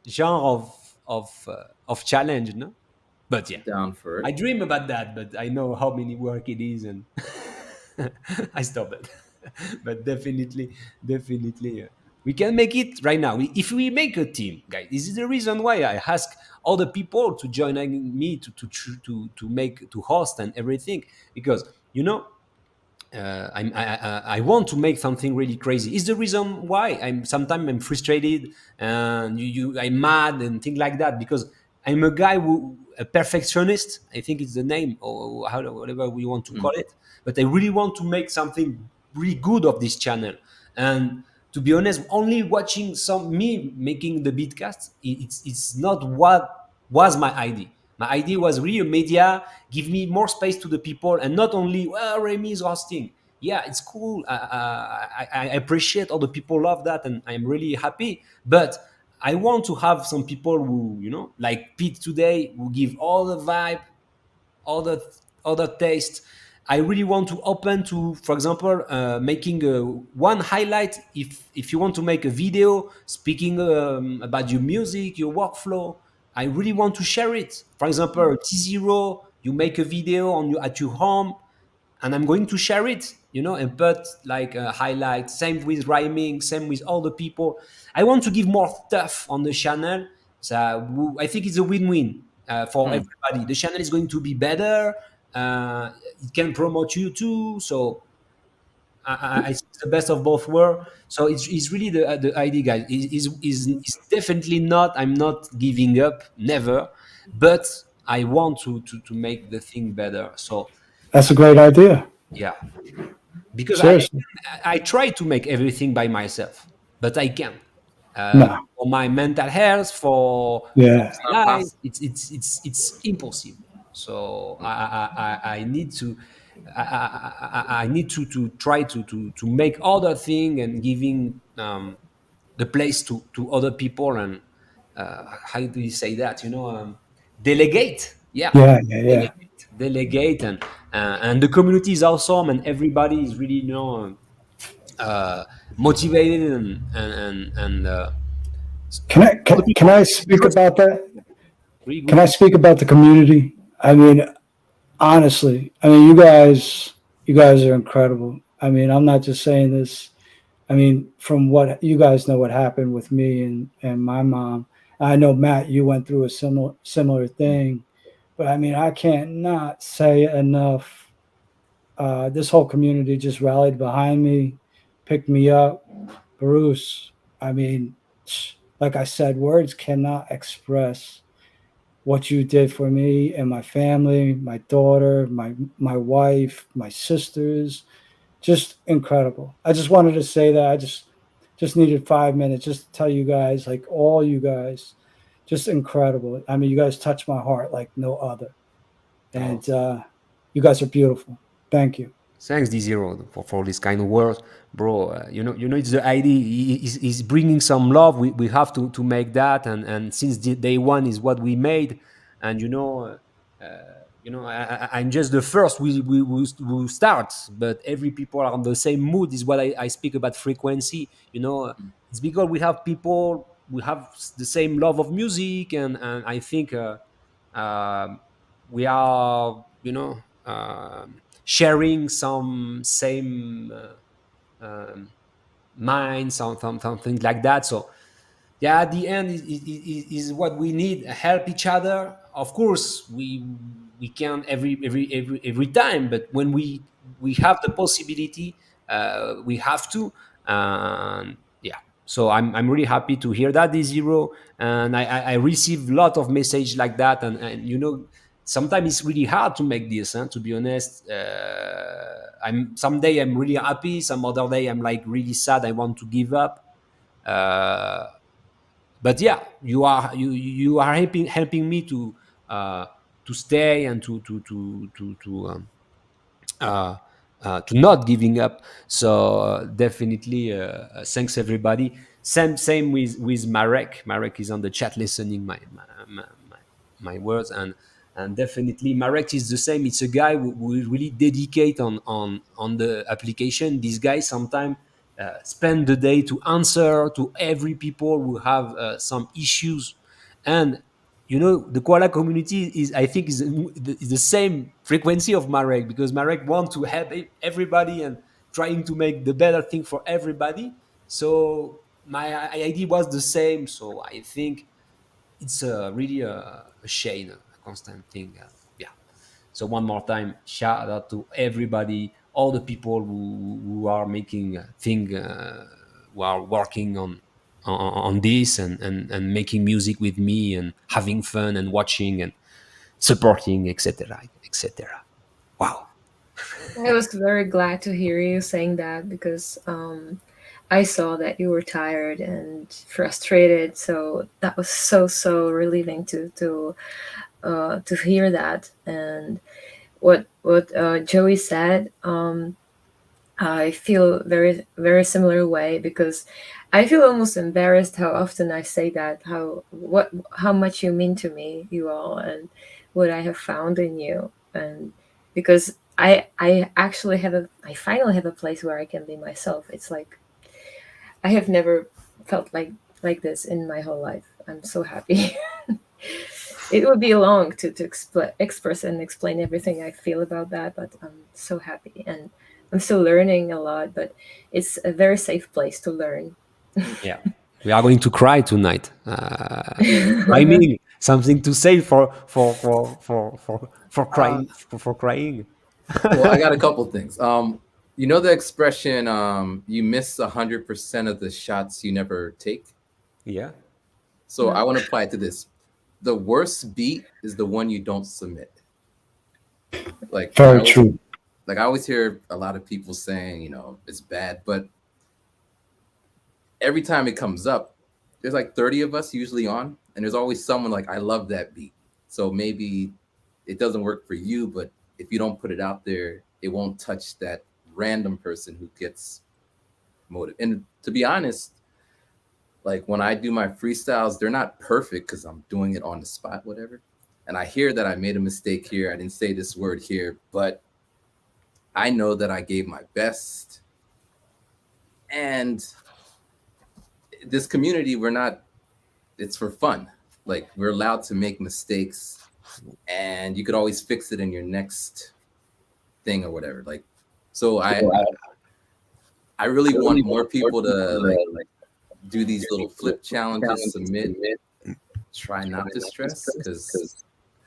genre of challenge. No, but yeah, Down for it. I dream about that, but I know how many work it is, and I stop it. But definitely, we can make it right now. If we make a team, guys, this is the reason why I ask other people to join me to host and everything, because I want to make something really crazy. It's the reason why sometimes I'm frustrated and I'm mad and things like that, because I'm a guy a perfectionist. I think it's the name, or whatever we want to call it. But I really want to make something really good of this channel. And to be honest, only watching me making the beatcast, it's not what was my idea. My idea was really a media, give me more space to the people, and not only, well, Remy is hosting. Yeah, it's cool. I appreciate all the people love that, and I'm really happy. But I want to have some people who, like Pete today, who give all the vibe, all the taste. I really want to open to, for example, making one highlight. If you want to make a video speaking about your music, your workflow, I really want to share it. For example, T0, you make a video at your home, and I'm going to share it, and put like a highlight. Same with rhyming, same with all the people. I want to give more stuff on the channel. So I think it's a win-win for everybody. The channel is going to be better. It can promote you too. So I see the best of both worlds. So it's really the idea, guys. Is definitely not. I'm not giving up, never. But I want to make the thing better. So That's a great idea. yeah, because Seriously. I try to make everything by myself, but I can't. No. For my mental health, for Yeah. life, it's impossible. So I need to. I need to try to make other thing and giving the place to other people, and how do you say that? Delegate. Yeah. Yeah. Delegate, and the community is awesome, and everybody is really motivated and Can I speak about that? really good. Can I speak about the community? I mean, honestly, I mean, you guys are incredible. I mean, I'm not just saying this. I mean, from what you guys know, what happened with me and my mom. I know Matt, you went through a similar thing, but I mean, I can't not say enough. This whole community just rallied behind me, picked me up. Bruce, I mean, like I said, words cannot express what you did for me and my family, my daughter, my wife, my sisters. Just incredible. I just wanted to say that. I just needed 5 minutes just to tell you guys, like all you guys, just incredible. I mean, you guys touch my heart like no other, and you guys are beautiful. Thank you. Thanks, D0, for this kind of words, bro. It's the idea is bringing some love. We have to make that, and since day one is what we made, and I'm just the first we start, but every people are on the same mood. Is what I speak about frequency. It's because we have the same love of music, and I think um we are sharing some same mind, something like that. So yeah, at the end is what we need, help each other. Of course, we can every time, but when we have the possibility, we have to. Yeah, so I'm really happy to hear that, D0, and I receive a lot of message like that, and sometimes it's really hard to make this, to be honest. I'm someday I'm really happy, some other day I'm like really sad, I want to give up. uh, but yeah, you are helping me uh, to stay and uh, to not giving up. So definitely, thanks everybody. Same with Marek. Marek is on the chat listening my words, and definitely Marek is the same. It's a guy who really dedicate on the application. This guy sometimes spend the day to answer to every people who have some issues. And the koala community is, I think, is the same frequency of Marek, because Marek want to help everybody and trying to make the better thing for everybody. So my idea was the same. So I think it's really a shame, a constant thing. Yeah. So one more time, shout out to everybody, all the people who are making thing, who are working on this, and making music with me, and having fun, and watching, and supporting, etc., etc. Wow. I was very glad to hear you saying that because I saw that you were tired and frustrated. So that was so relieving to hear that. And what Joey said, I feel very similar way because I feel almost embarrassed how often I say that, how much you mean to me, you all, and what I have found in you. And because I finally have a place where I can be myself. It's like I have never felt like this in my whole life. I'm so happy. It would be long to express and explain everything I feel about that, but I'm so happy, and I'm still learning a lot, but it's a very safe place to learn. Yeah. We are going to cry tonight. I mean, something to say for crying, for crying. Well, I got a couple things. The expression, you miss 100% of the shots you never take. Yeah. So I want to apply it to this. The worst beat is the one you don't submit. Like Very true. Like I always hear a lot of people saying, it's bad, but every time it comes up, there's like 30 of us usually on, and there's always someone like, I love that beat. So maybe it doesn't work for you, but if you don't put it out there, it won't touch that random person who gets motive. And to be honest, like when I do my freestyles, they're not perfect because I'm doing it on the spot, whatever. And I hear that I made a mistake here. I didn't say this word here, but I know that I gave my best. And this community, it's for fun. Like we're allowed to make mistakes and you could always fix it in your next thing or whatever. Like, so I really want more people to like do these little flip challenges, submit, try not to stress, because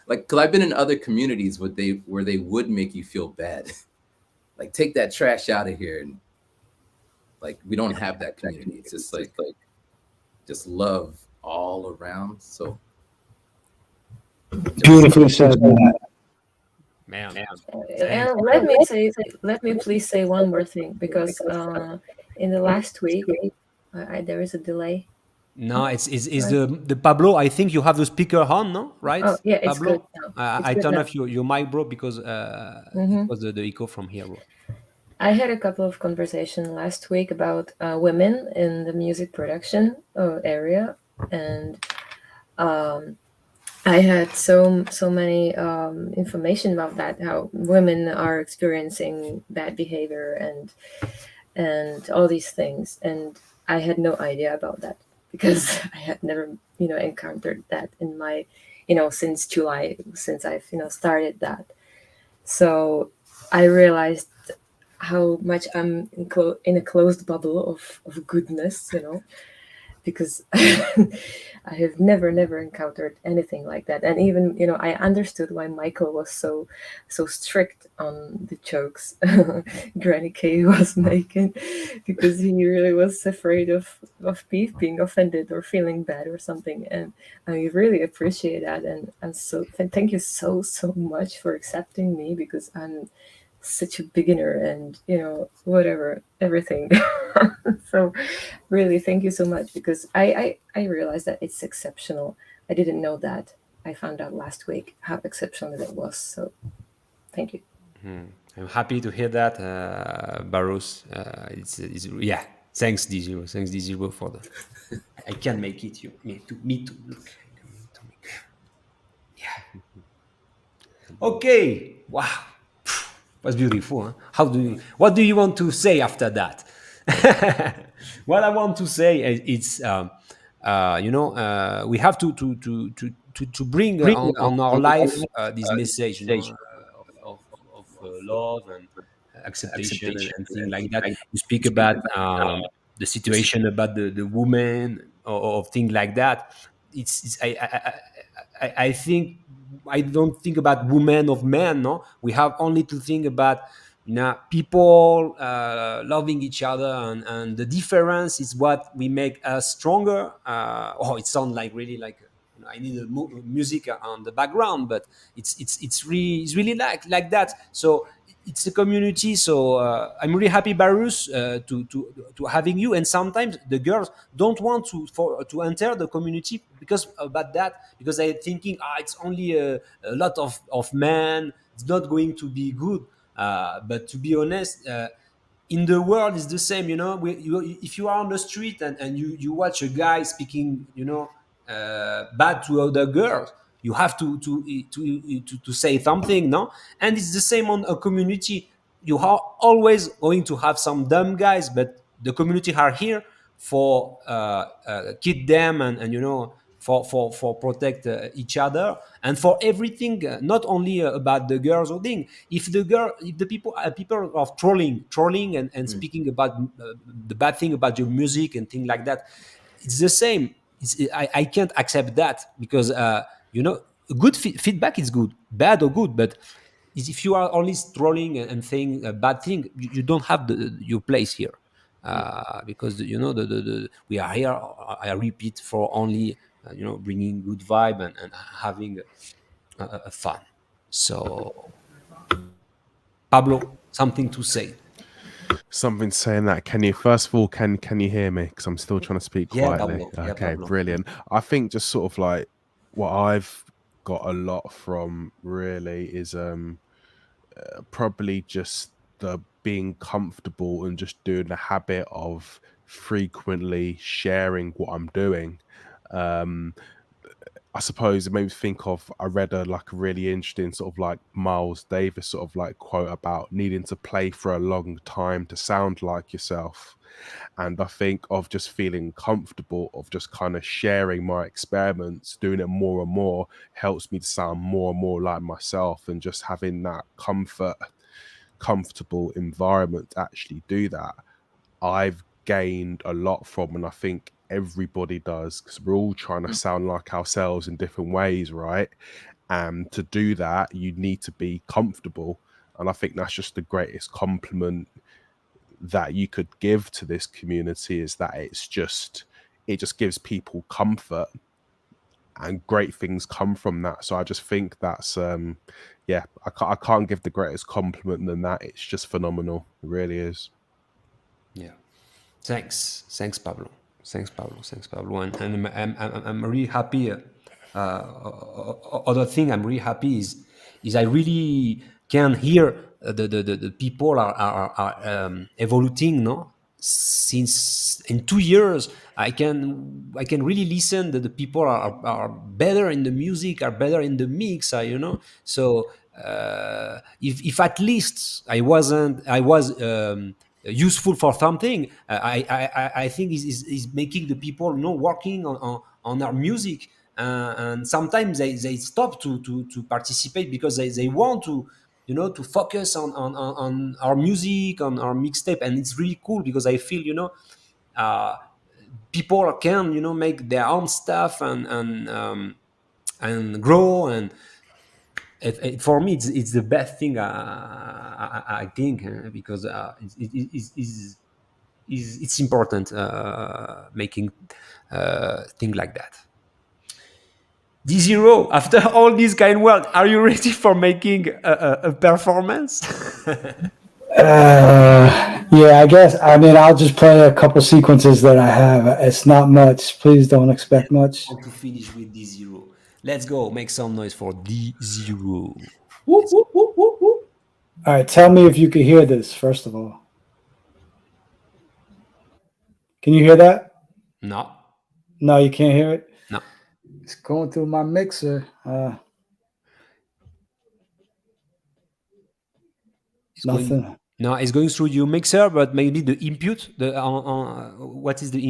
I've been in other communities where they would make you feel bad. Like, take that trash out of here, and like, we don't have that community. It's just like just love all around. So Beautifully said, man. Man. And let me please say one more thing, because in the last week there is a delay. No, it's the Pablo. I think you have the speaker on, no? Right? Oh yeah, it's Pablo? good now. It's I good turn now. off your mic, bro, because it was the echo from here, bro. I had a couple of conversations last week about women in the music production area, and I had so many information about that, how women are experiencing bad behavior and all these things, and I had no idea about that because I had never encountered that in my since July, since I've started that. So I realized how much I'm in a closed bubble of goodness, because I have never encountered anything like that. And even I understood why Michael was so strict on the jokes Granny K was making, because he really was afraid of Pete being offended or feeling bad or something. And I really appreciate that, and so thank you so much for accepting me, because I'm such a beginner and whatever, everything. So really thank you so much, because I realized that it's exceptional. I didn't know that. I found out last week how exceptional it was. So thank you. I'm happy to hear that, Barus. It's yeah. Thanks, D0. Thanks, D0, for the. I can make it. Me too. Look. Yeah. Okay. Wow. Was beautiful. Huh? What do you want to say after that? What I want to say is, we have to bring on our life this message, of love and acceptation and things like that. You speak about the situation about the woman, or things like that. I think I don't think about women of men. No, we have only to think about people loving each other, and the difference is what we make us stronger. It sounds like really like I need a music on the background, but it's really like that. So it's a community. So I'm really happy, Barus, to having you. And sometimes the girls don't want to enter the community because about that, because they're thinking, it's only a lot of men. It's not going to be good. But to be honest, in the world is the same. If you are on the street and you watch a guy speaking, bad to other girls, you have to say something, no? And it's the same on a community. You are always going to have some dumb guys, but the community are here for keep them, and for protect each other, and for everything, not only about the girls or thing. If the people are trolling and speaking about the bad thing about your music and things like that, it's the same. I can't accept that, because good feedback is good, bad or good, but if you are only trolling and saying a bad thing, you don't have your place here. Because we are here, I repeat, for only bringing good vibe and having a fun. So Pablo, something to say? Something saying that. Can you, first of all, can you hear me? Because I'm still trying to speak quietly. Pablo. Yeah, Okay, Pablo. brilliant. I think just sort of like what I've got a lot from really is probably just the being comfortable and just doing the habit of frequently sharing what I'm doing. I suppose it made me think of, I read a really interesting sort of like Miles Davis sort of like quote about needing to play for a long time to sound like yourself. And I think of just feeling comfortable of just kind of sharing my experiments, doing it more and more helps me to sound more and more like myself, and just having that comfortable environment to actually do that, I've gained a lot from, and I think everybody does, because we're all trying to sound like ourselves in different ways, right? And to do that, you need to be comfortable. And I think that's just the greatest compliment that you could give to this community, is that it just gives people comfort, and great things come from that. So I just think that's I can't give the greatest compliment than that. It's just phenomenal. It really is. Yeah. Thanks, Pablo. Thanks, Pablo. And I'm really happy. Other thing I'm really happy is I really can hear the people are evolving. No, since in 2 years I can really listen that the people are better in the music, are better in the mix. So if at least I was useful for something, I think is making the people working on our music, and sometimes they stop to participate because they want to to focus on our music, on our mixtape, and it's really cool because I feel people can make their own stuff and grow, and for me it's the best thing I think, because it's important making things like that. D0, after all this kind work, are you ready for making a performance? Yeah, I guess. I mean, I'll just play a couple sequences that I have. It's not much. Please don't expect much. I want to finish with D0. Let's go. Make some noise for D0. All right, tell me if you can hear this, first of all. Can you hear that? No. No, you can't hear it? No. It's going through my mixer. Nothing. It's going through your mixer, but maybe the input. What is the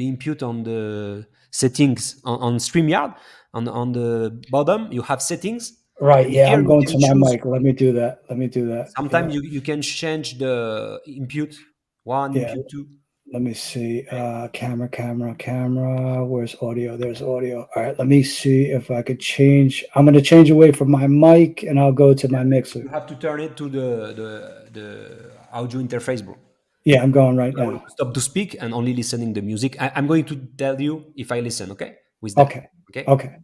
input on the settings on StreamYard? On the bottom, you have settings. Right. Yeah, I'm going to my mic. Let me do that. Sometimes you can change the input 1, input 2. Let me see. Camera. Where's audio? There's audio. All right. Let me see if I could change. I'm going to change away from my mic, and I'll go to my mixer. You have to turn it to the audio interface, bro. Yeah, I'm going right now. Stop to speak and only listening the music. I'm going to tell you if I listen, okay? With that. Okay.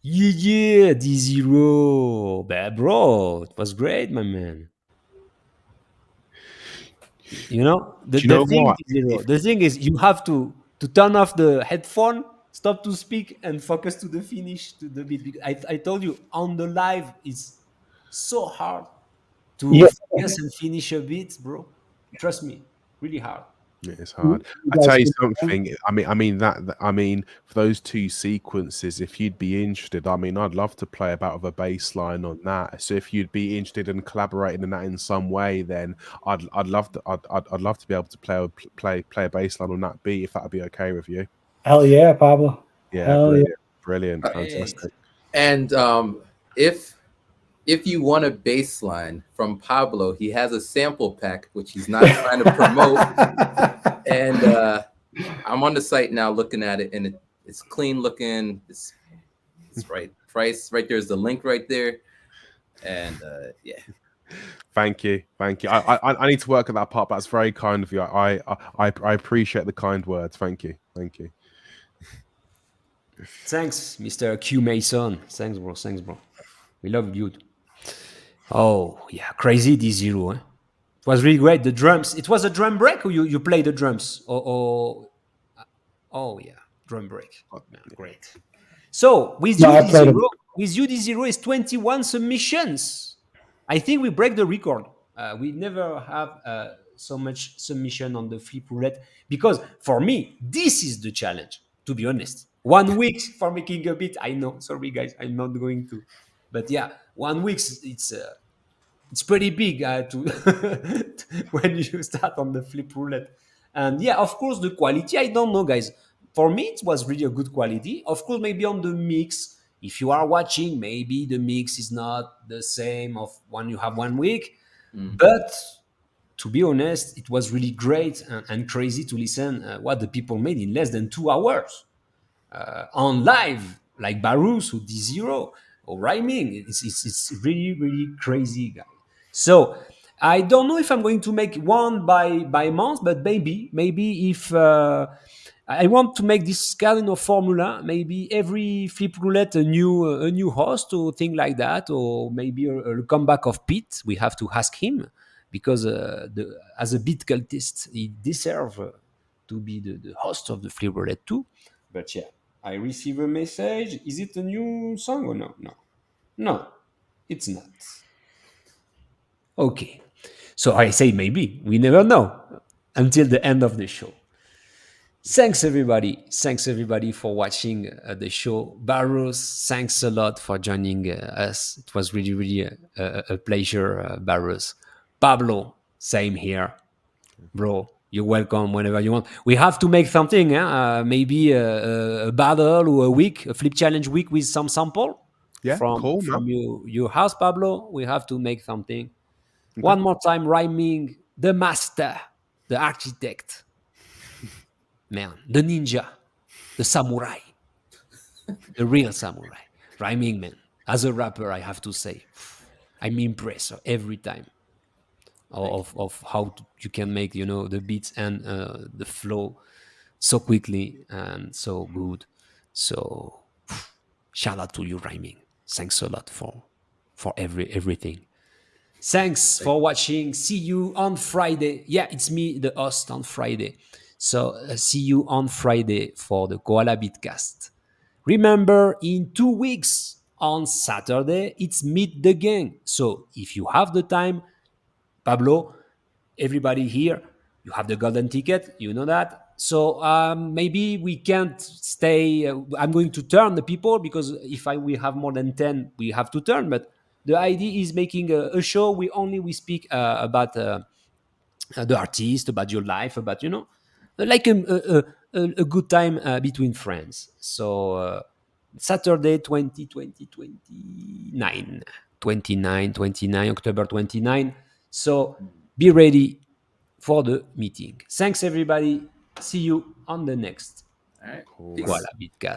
Yeah, D0. Bro, it was great, my man. The thing is, you have to turn off the headphone, stop to speak, and focus to the finish, to the beat. I told you, on the live, it's so hard to focus and finish a beat, bro. Trust me, really hard. It's hard. I tell you something. I mean, for those two sequences, if you'd be interested, I'd love to play about with a bass line on that. So if you'd be interested in collaborating in that in some way, then I'd love to be able to play a bass line on that beat, if that'd be okay with you. Hell yeah, Pablo. Yeah, brilliant, fantastic. And if you want a bass line from Pablo, he has a sample pack, which he's not trying to promote. And I'm on the site now looking at it, and It's clean looking. It's right. Price right there's the link right there, and yeah. Thank you. I need to work at that part. But that's very kind of you. I appreciate the kind words. Thank you. Thanks, Mr. Q Mason. Thanks, bro. We love you. Oh yeah, crazy D0. Eh? It was really great. The drums. It was a drum break, or you play the drums, or oh yeah, drum break. Man, great. So with No, you I played D0, it. is 21 submissions. I think we break the record. We never have so much submission on the flip roulette because for me this is the challenge. To be honest, 1 week for making a beat. I know. Sorry guys, I'm not going to. But yeah, 1 week it's pretty big to when you start on the flip roulette. And yeah, of course, the quality, I don't know, guys. For me, it was really a good quality. Of course, maybe on the mix, if you are watching, maybe the mix is not the same of when you have 1 week. But to be honest, it was really great and crazy to listen what the people made in less than 2 hours on live, like Barus or D0 or rhyming. It's really, really crazy, guys. So I don't know if I'm going to make one by month, but maybe if I want to make this kind of formula, maybe every flip roulette a new host or thing like that, or maybe a comeback of Pete. We have to ask him because as a beat cultist, he deserves to be the host of the flip roulette too. But yeah, I receive a message. Is it a new song or no? No, it's not. Okay. So I say maybe. We never know until the end of the show. Thanks everybody for watching the show. Barros, thanks a lot for joining us. It was really, really a pleasure, Barros. Pablo, same here. Bro, you're welcome whenever you want. We have to make something, maybe a battle or a flip challenge week with some sample. Yeah, from cool, man. your house, Pablo. We have to make something. Okay. One more time, rhyming the master, the architect, man, the ninja, the samurai, the real samurai. Rhyming, man. As a rapper, I have to say, I'm impressed every time of how you can make the beats and the flow so quickly and so good. So shout out to you, rhyming. Thanks a lot for everything. Thanks for watching. See you on Friday. Yeah, it's me, the host, on Friday. So see you on Friday for the Koala Beatcast. Remember, in 2 weeks on Saturday, it's Meet the Gang. So if you have the time, Pablo, everybody here, you have the golden ticket. You know that. So maybe we can't stay. I'm going to turn the people because if we have more than 10, we have to turn. But the idea is making a show. We speak about the artist, about your life, about like a good time between friends. So Saturday 29 October 29. So be ready for the meeting. Thanks everybody. See you on the next All right. Koala Beatcast.